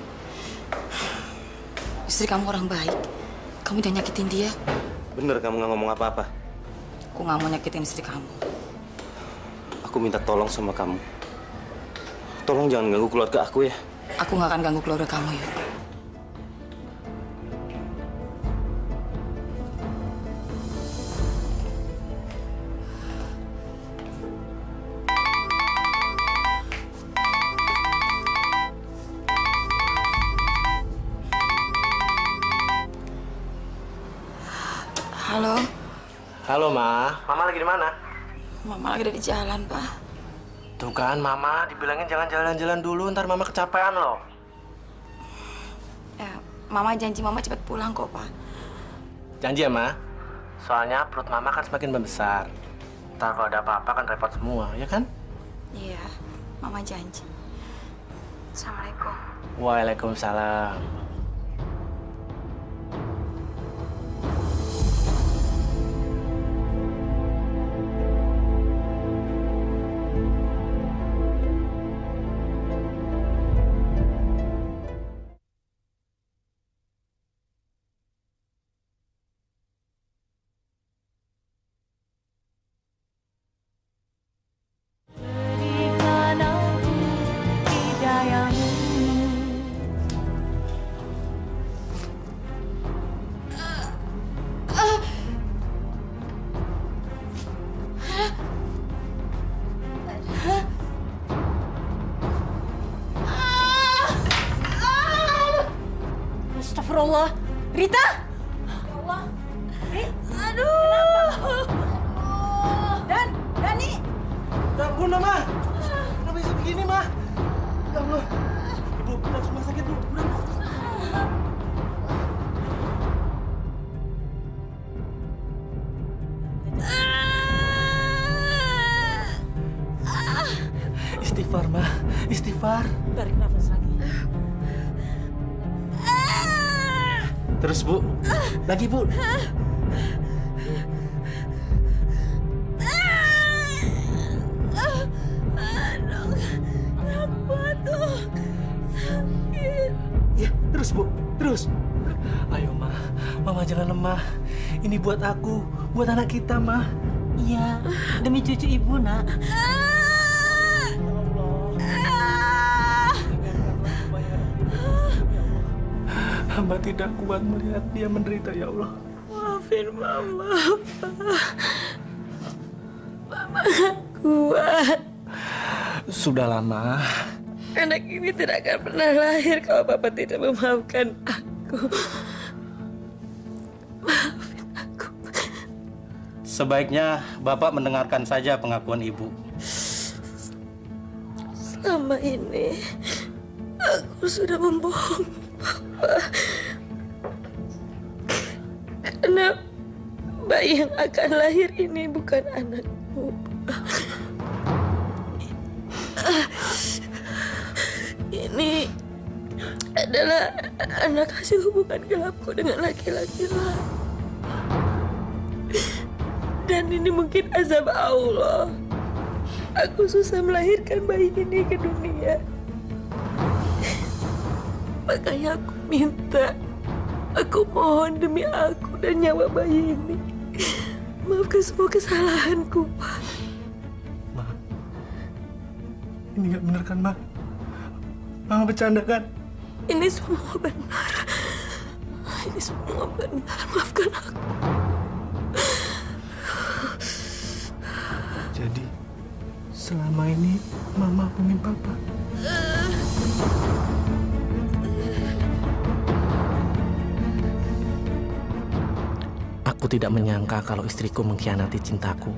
Istri kamu orang baik. Kamu jangan nyakitin dia. Bener kamu nggak ngomong apa-apa? Aku nggak mau nyakitin istri kamu. Aku minta tolong sama kamu. Tolong jangan ganggu keluarga aku ya. Aku nggak akan ganggu keluarga kamu, Yo. Halo. Halo, Ma. Mama lagi di mana? Mama lagi ada di jalan, Pak. Tuh kan, Mama dibilangin jangan jalan-jalan dulu, ntar Mama kecapean loh. Ya, Mama janji Mama cepat pulang kok, Pak. Janji ya, Ma? Soalnya perut Mama kan semakin membesar. Ntar kalau ada apa-apa kan repot semua, ya kan? Iya, Mama janji. Assalamualaikum. Waalaikumsalam. Astagfirullah. Rita! Allah. Aduh. Dani. Ya ampun, Ma. Kenapa bisa begini, Ma? Ya Allah. Ibu, kita harus rumah sakit dulu. Istighfar, Ma. Istighfar. Tarik nafas lagi. Terus, Bu. Lagi, Bu. Kenapa tuh? Sakit. Ya, terus, Bu. Terus. Ayo, Ma. Mama jangan lemah. Ini buat aku, buat anak kita, Ma. Iya, demi cucu ibu, Nak. Hamba tidak kuat melihat dia menderita, ya Allah. Maafin Mama, Mama gak kuat. Sudah lama. Anak ini tidak akan pernah lahir kalau Bapak tidak memaafkan aku. Maafin aku. Sebaiknya Bapak mendengarkan saja pengakuan Ibu. Selama ini aku sudah membohongi Bapak. Karena bayi yang akan lahir ini bukan anakmu. Ini adalah anak hasil hubungan gelapku dengan laki-laki lain. Dan ini mungkin azab Allah. Aku susah melahirkan bayi ini ke dunia. Makanya aku minta, aku mohon demi aku dan nyawa bayi ini, maafkan semua kesalahanku, Pak. Ma, ini nggak bener kan, Ma? Mama bercanda kan? Ini semua benar. Ini semua benar. Maafkan aku. Jadi, selama ini Mama bohongin Papa. Aku tidak menyangka kalau istriku mengkhianati cintaku.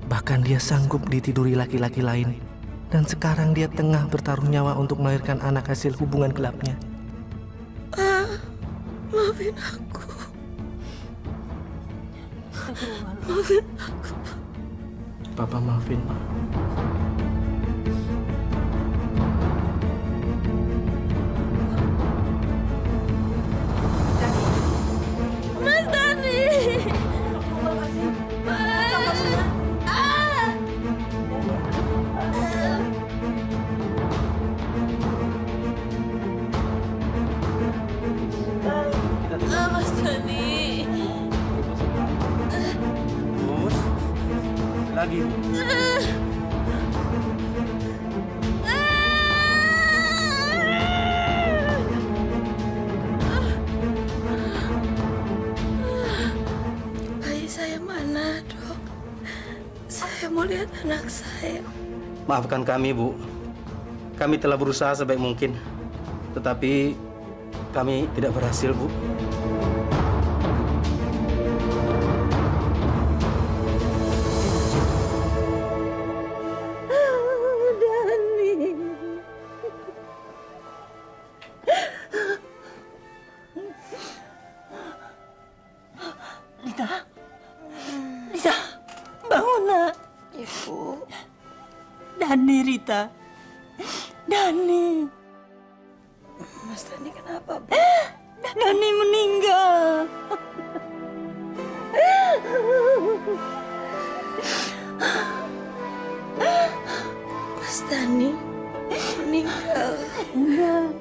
Bahkan dia sanggup ditiduri laki-laki lain. Dan sekarang dia tengah bertaruh nyawa untuk melahirkan anak hasil hubungan gelapnya. Maafin aku. Maafin aku. Papa maafin, Ma. Mas Dani. Mas Dani. Lagi. Bayi saya mana, Dok? Saya mau lihat anak saya. Maafkan kami, Bu. Kami telah berusaha sebaik mungkin. Tetapi kami tidak berhasil, Bu. Rita, bangun nak. Ibu. Dani, Rita. Dani. Mas Dani kenapa, Bu? Dani meninggal. Mas Dani meninggal. Enggak.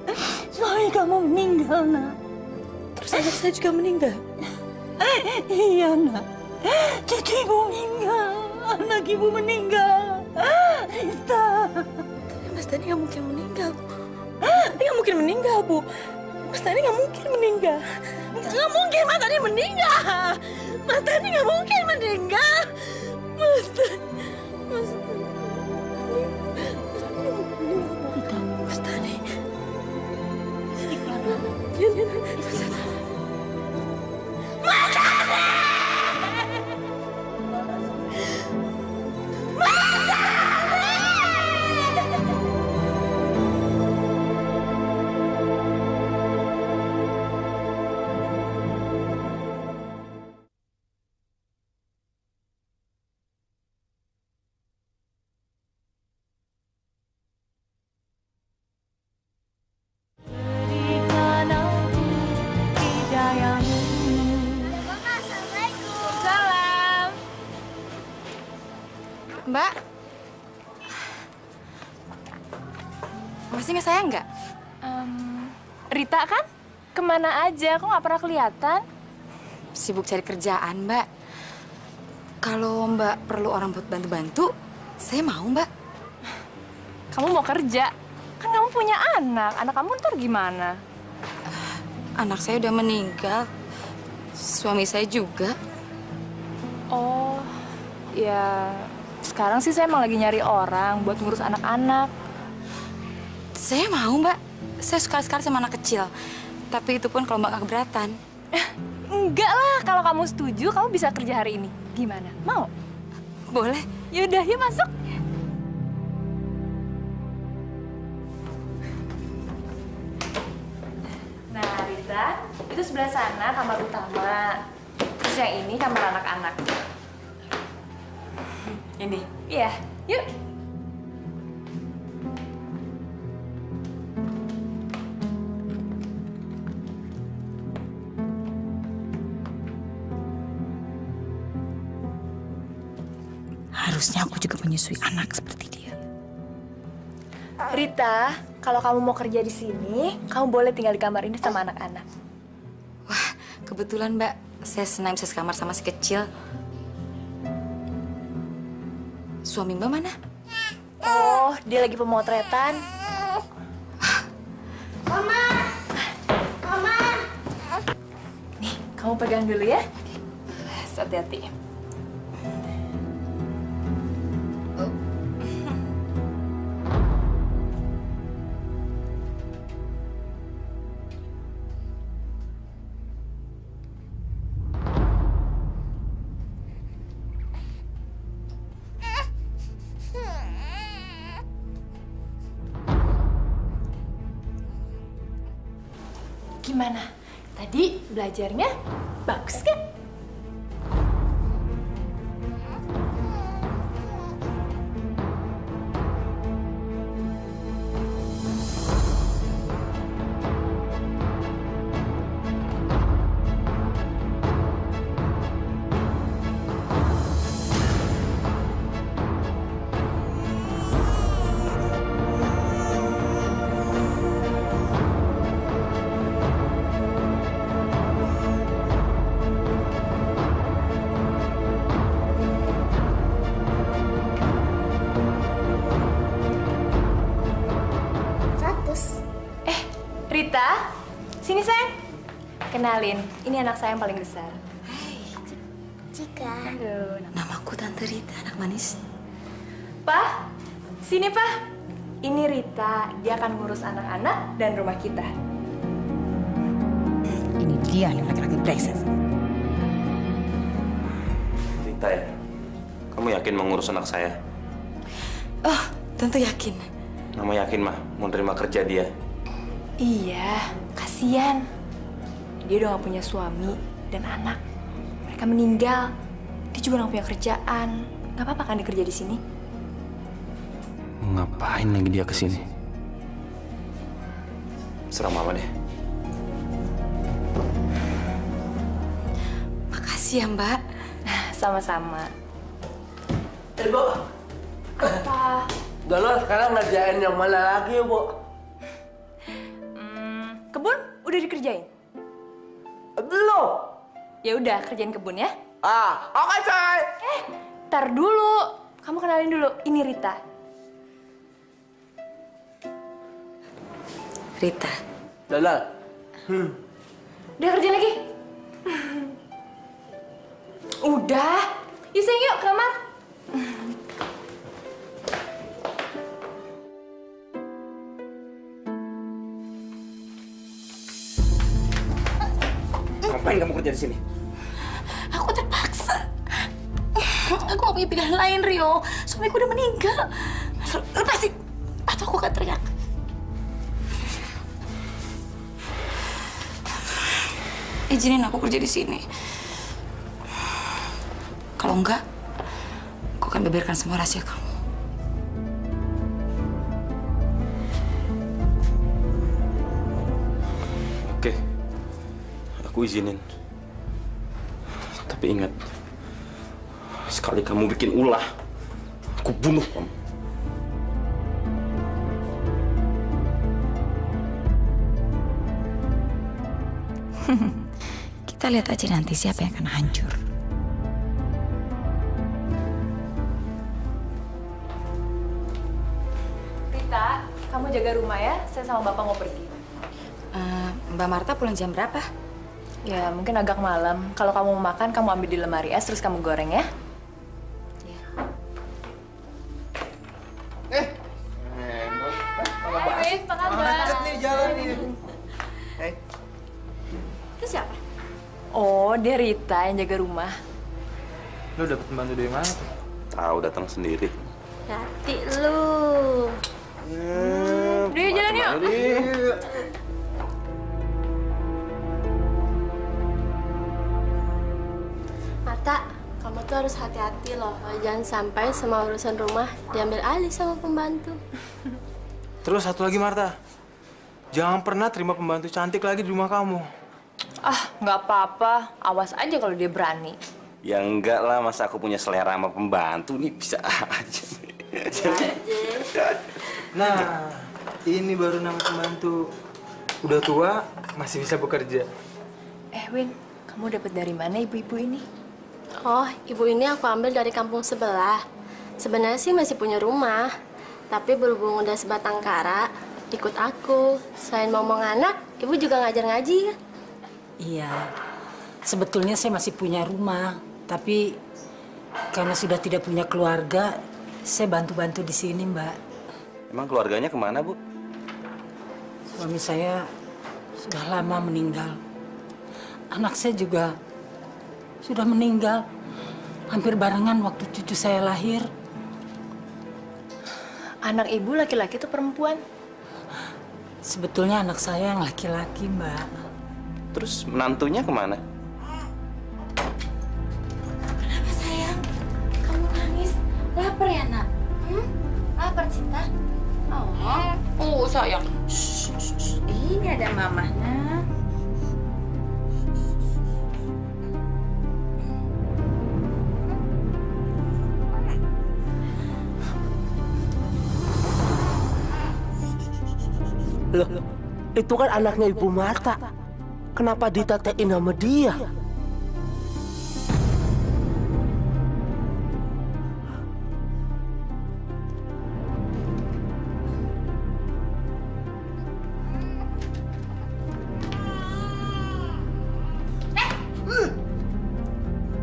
Suami kamu meninggal, nak. Terus anak saya juga meninggal? Iya, nak. Cucu ibu meninggal. Anak ibu meninggal. Rita. Tapi Mas Dani nggak mungkin meninggal. Mas Dani nggak mungkin meninggal, Bu. Mas Dani nggak mungkin meninggal. Nggak mungkin Mas Dani meninggal. Mas Dani nggak mungkin meninggal. Mas Dani. Mas Dani. Mas Dani. Mas Dani. Mbak, masih nggak saya nggak? Rita kan? Kemana aja? Kok nggak pernah kelihatan? Sibuk cari kerjaan, Mbak. Kalau Mbak perlu orang buat bantu-bantu, saya mau, Mbak. Kamu mau kerja? Kan kamu punya anak. Anak kamu ntar gimana? Anak saya udah meninggal. Suami saya juga. Oh, ya sekarang sih saya emang lagi nyari orang buat ngurus anak-anak. Saya mau, Mbak. Saya sekali-sekali sama anak kecil. Tapi itu pun kalau Mbak nggak keberatan. Enggak lah, kalau kamu setuju, kamu bisa kerja hari ini. Gimana? Mau? Boleh. Yaudah, yuk masuk. itu sebelah sana kamar utama. Terus yang ini kamar anak-anak. Ini? Iya, yuk. Harusnya aku juga menyusui anak seperti dia. Rita, kalau kamu mau kerja di sini, kamu boleh tinggal di kamar ini sama anak-anak. Wah, kebetulan Mbak, saya senang bisa sekamar sama si kecil. Suami Mbak mana? Oh, dia lagi pemotretan. Mama! Mama! Nih, kamu pegang dulu ya. Hati-hati. Gimana? Tadi belajarnya bagus kan? Rita, sini sayang. Kenalin, ini anak saya yang paling besar. Cika. Aduh, Namaku Tante Rita, anak manis. Pak, sini Pak. Ini Rita, dia akan ngurus anak-anak dan rumah kita. Ini dia nih laki-laki brengsek. Rita ya, kamu yakin mau ngurus anak saya? Oh, tentu yakin. Mama yakin mah mau terima kerja dia. Iya, kasihan. Dia udah gak punya suami dan anak. Mereka meninggal. Dia juga gak punya kerjaan. Gak apa-apa kan dia kerja di sini? Mau ngapain lagi dia kesini? Serah mama deh. Makasih ya Mbak. Sama-sama. Bu. Apa? Udah lo sekarang ngerjain yang mana lagi, Bu? Kebun udah dikerjain? Belum. Ya udah, kerjain kebun ya. Oke, coy. Ntar dulu. Kamu kenalin dulu. Ini Rita. Rita. Dadah. Udah kerja lagi? Udah. Yuk sayang, yuk ke kamar. Ngapain kamu kerja di sini? Aku terpaksa. Aku gak punya pilihan lain, Rio. Suamiku udah meninggal. Lepasin, atau aku akan teriak. Izinin aku kerja di sini. Kalau enggak, aku akan beberkan semua rahasia kamu. Oke, aku izinin. Tapi ingat, sekali kamu bikin ulah, aku bunuh kamu. Kita lihat aja nanti siapa yang akan hancur. Rita, kamu jaga rumah ya. Saya sama Bapak mau pergi. Mbak Marta pulang jam berapa? Ya, mungkin agak malam. Kalau kamu mau makan, kamu ambil di lemari es, terus kamu goreng ya. Macet nih jalan nih. Itu siapa? Oh, dia Rita yang jaga rumah. Lu dapet pembantu dari mana tuh? Tahu, datang sendiri. Hati lu. Dia jalan yuk. Tak, kamu tuh harus hati-hati loh. Jangan sampai semua urusan rumah diambil alih sama pembantu. Terus satu lagi Marta, jangan pernah terima pembantu cantik lagi di rumah kamu. Ah, nggak apa-apa. Awas aja kalau dia berani. Ya enggak lah, masa aku punya selera sama pembantu nih, bisa aja. Nah, ini baru nama pembantu. Udah tua, masih bisa bekerja. Win, kamu dapat dari mana ibu-ibu ini? Oh, ibu ini aku ambil dari kampung sebelah. Sebenarnya sih masih punya rumah, tapi berhubung udah sebatang kara, ikut aku. Selain ngomong anak, ibu juga ngajar ngaji. Iya, sebetulnya saya masih punya rumah, tapi karena sudah tidak punya keluarga, saya bantu-bantu di sini, Mbak. Emang keluarganya kemana, Bu? Suami saya sudah lama meninggal. Anak saya juga sudah meninggal. Hampir barengan waktu cucu saya lahir. Anak ibu laki-laki atau perempuan? Sebetulnya anak saya yang laki-laki, Mbak. Terus menantunya kemana? Kenapa sayang? Kamu nangis? Lapar ya, Nak? Lapar, Cinta? Oh, sayang. Ini ada Mama, Nak. Loh, itu kan anaknya Ibu Marta. Kenapa ditatein sama dia?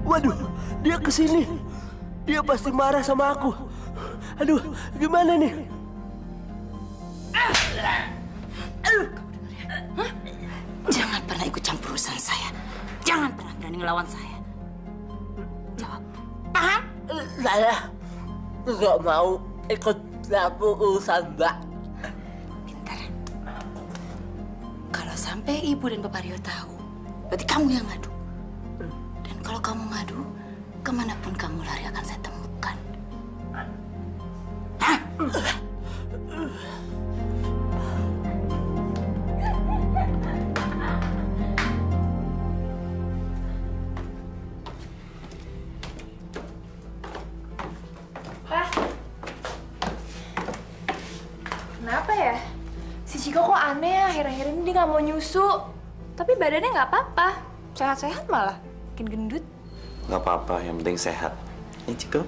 Waduh, dia kesini. Dia pasti marah sama aku. Aduh, gimana nih? Jangan pernah ikut campur urusan saya. Jangan pernah berani ngelawan saya. Jawab. Paham? Saya nggak mau ikut campur urusan Mbak. Pintar. Kalau sampai ibu dan Bapak Rio tahu, berarti kamu yang ngadu. Dan kalau kamu ngadu, kemanapun kamu lari akan saya temukan. Hah? Kenapa ya? Si Ciko kok aneh ya, akhir-akhir ini dia nggak mau nyusu. Tapi badannya nggak apa-apa. Sehat-sehat malah. Makin gendut. Nggak apa-apa, yang penting sehat. Ini Ciko.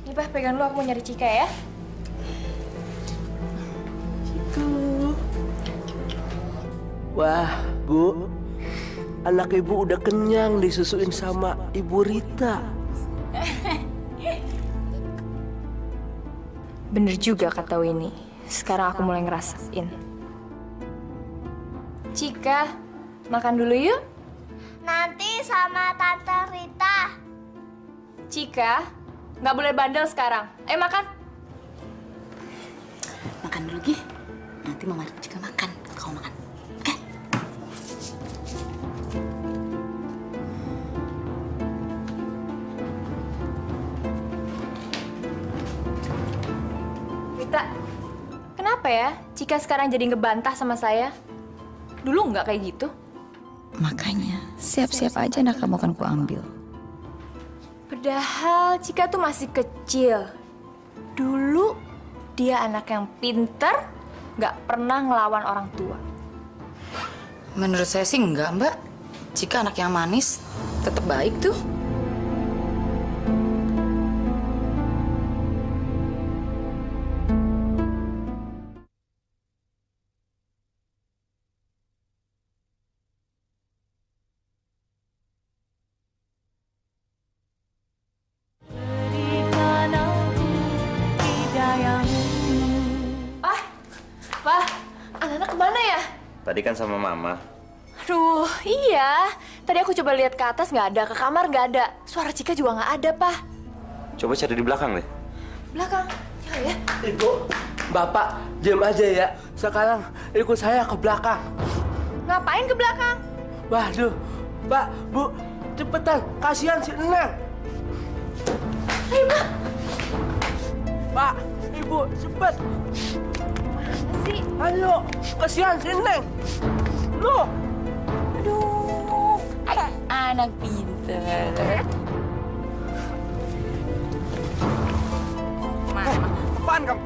Nih, Pak, pegang dulu, aku mau nyari Cika ya. Wah, Bu. Anak Ibu udah kenyang disusuin sama Ibu Rita. Bener juga kata Winnie. Sekarang aku mulai ngerasain. Cika, makan dulu yuk. Nanti sama Tante Rita. Cika, nggak boleh bandel sekarang. Ayo makan. Makan dulu, Gi. Nanti Mama juga makan. Kau makan. Oke? Rita, kenapa ya Cika sekarang jadi ngebantah sama saya? Dulu nggak kayak gitu. Makanya, siap-siap aja anak kamu akan kuambil. Padahal Cika tuh masih kecil. Dulu dia anak yang pinter, nggak pernah ngelawan orang tua. Menurut saya sih enggak, Mbak. Cika anak yang manis, tetap baik tuh. Pak, anak-anak kemana ya? Tadi kan sama Mama. Aduh, iya. Tadi aku coba lihat ke atas nggak ada, ke kamar nggak ada. Suara Cika juga nggak ada, Pak. Coba cari di belakang deh. Belakang, ya. Ibu, Bapak, diam aja ya. Sekarang ikut saya ke belakang. Ngapain ke belakang? Waduh, Pak, Bu, cepetan, kasihan si Neng. Ayo, Pak. Pak, Ibu, cepet. Mana sih? Ayo, kasihan si Neng. Loh. Aduh, anak pinter. Apaan kamu?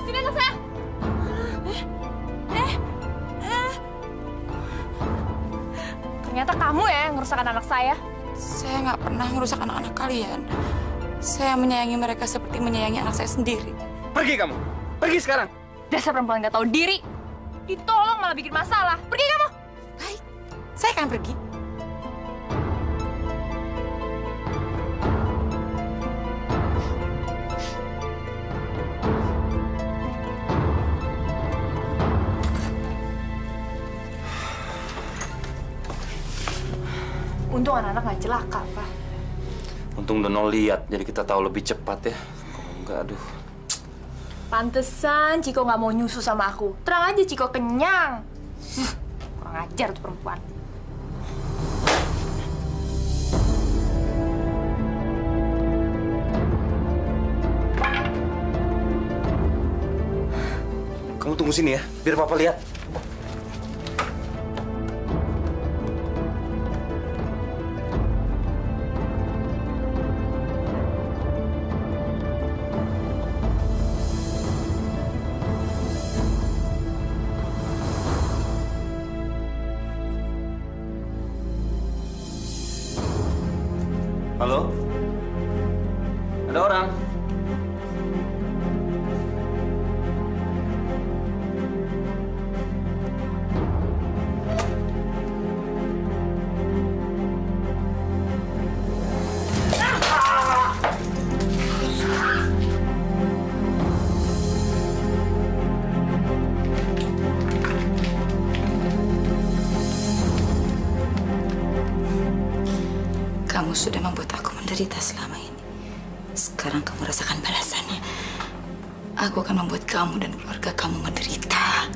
Sini anak saya. Ternyata kamu ya yang ngerusak anak saya. Saya nggak pernah ngerusak anak-anak kalian. Saya menyayangi mereka seperti menyayangi anak saya sendiri. Pergi kamu. Pergi sekarang. Dasar perempuan nggak tahu diri. Ditolong malah bikin masalah. Pergi kamu. Baik, saya akan pergi. Untung anak-anak nggak celaka, Pak. Untung Dono lihat, jadi kita tahu lebih cepat ya. Kalau enggak, aduh. Pantesan Ciko nggak mau nyusu sama aku. Terang aja Ciko kenyang. Kurang ajar tuh perempuan. Kamu tunggu sini ya, biar Papa lihat. Halo? Ada orang? Kamu sudah membuat aku menderita selama ini. Sekarang kamu rasakan balasannya. Aku akan membuat kamu dan keluarga kamu menderita.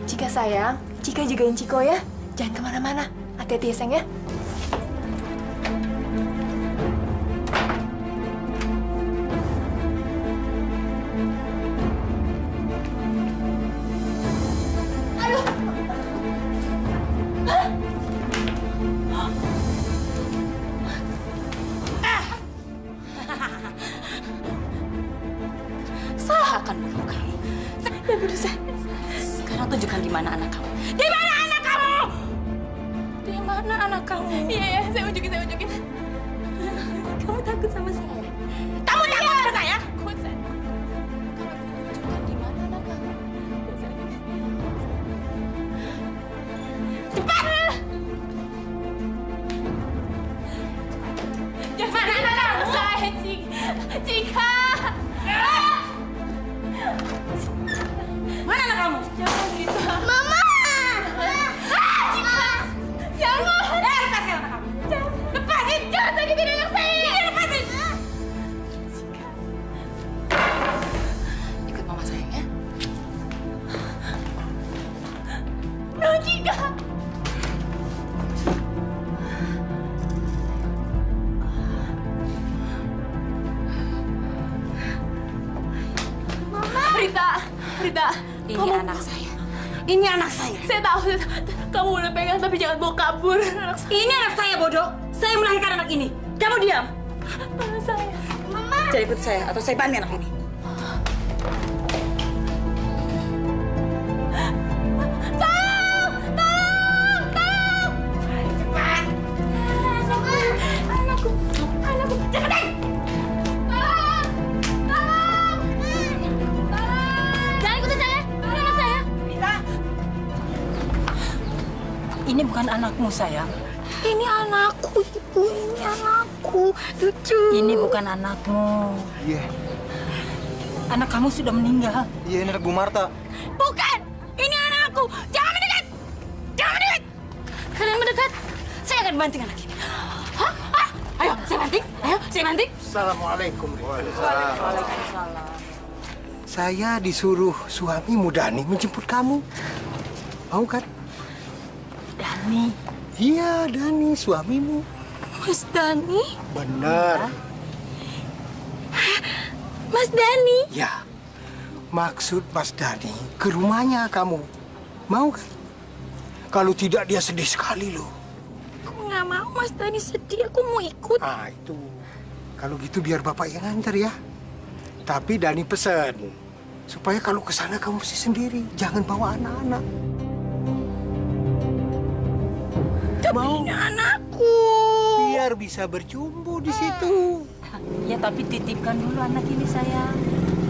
Cika sayang, Cika jagain Ciko ya. Jangan kemana-mana. Hati-hati ya sayang ya. Salahkan mulut kamu. Sekarang tunjukkan di mana anak kamu. Di mana anak kamu? Di mana anak kamu? Iya, saya unjukin. Kamu takut sama saya? Kamu takut sama saya? Takut saya. Tunjukkan di mana anak kamu. Cepat! Jangan anak kamu saya, Cika. Mana anak kamu? Jangan gitu. Mama! Cika! Jangan! Lepaskan anak kamu. Lepasin! Jangan sakitin anak saya! Lepasin! Ikut mama sayang ya. No, Cika! Rita, Ini kamu... anak saya. Ini anak saya. Saya tahu. Kamu udah pegang, tapi jangan bawa kabur. Anak saya. Ini anak saya, bodoh. Saya melahirkan anak ini. Kamu diam. Anak saya. Mama! Jadi ikut saya, atau saya banting anak ini. Ini bukan anakmu, sayang. Ini anakku, Ibu. Ini anakku. Lucu. Ini bukan anakmu. Iya. Anak kamu sudah meninggal. Iya, ini anak Bu Marta. Bukan! Ini anakku! Jangan mendekat! Jangan mendekat! Kalian mendekat, saya akan banting anak ini. Hah? Ayo, saya banting. Ayo, saya banting. Assalamualaikum. Waalaikumsalam. Saya disuruh suamimu Dani menjemput kamu. Mau kan? Dani? Iya, Dani, suamimu. Mas Dani? Benar. Mas Dani? Ya, maksud Mas Dani ke rumahnya kamu. Mau kan? Kalau tidak dia sedih sekali loh. Aku nggak mau Mas Dani sedih, aku mau ikut. Ah, itu. Kalau gitu biar Bapak yang antar ya. Tapi Dani pesan supaya kalau ke sana kamu mesti sendiri, jangan bawa anak-anak. Tapi ini anakku. Biar bisa berjumbu di situ. Ya tapi titipkan dulu anak ini sayang.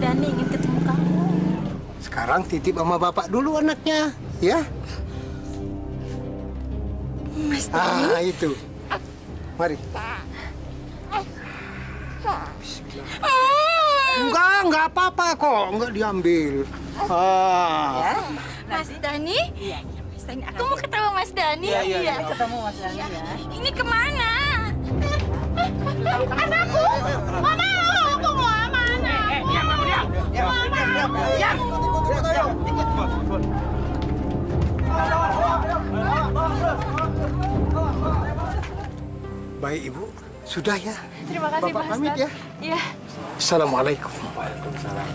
Dani ingin ketemu kamu. Sekarang titip sama Bapak dulu anaknya, ya. Mas Dani? Ah, itu. Mari. Enggak apa-apa kok. Enggak diambil. Ya. Mas Dani? Iya, Mas Dani. Aku mau ketemu Mas Dani. Iya. Ketemu Mas Dani ya. Ini kemana? Anakku! Mama! Aku mau sama anakku! Diam! Baik, Ibu. Sudah ya. Terima kasih, Bapak Pak pamit Ustadz. ya. Iya. Assalamualaikum. Waalaikumsalam.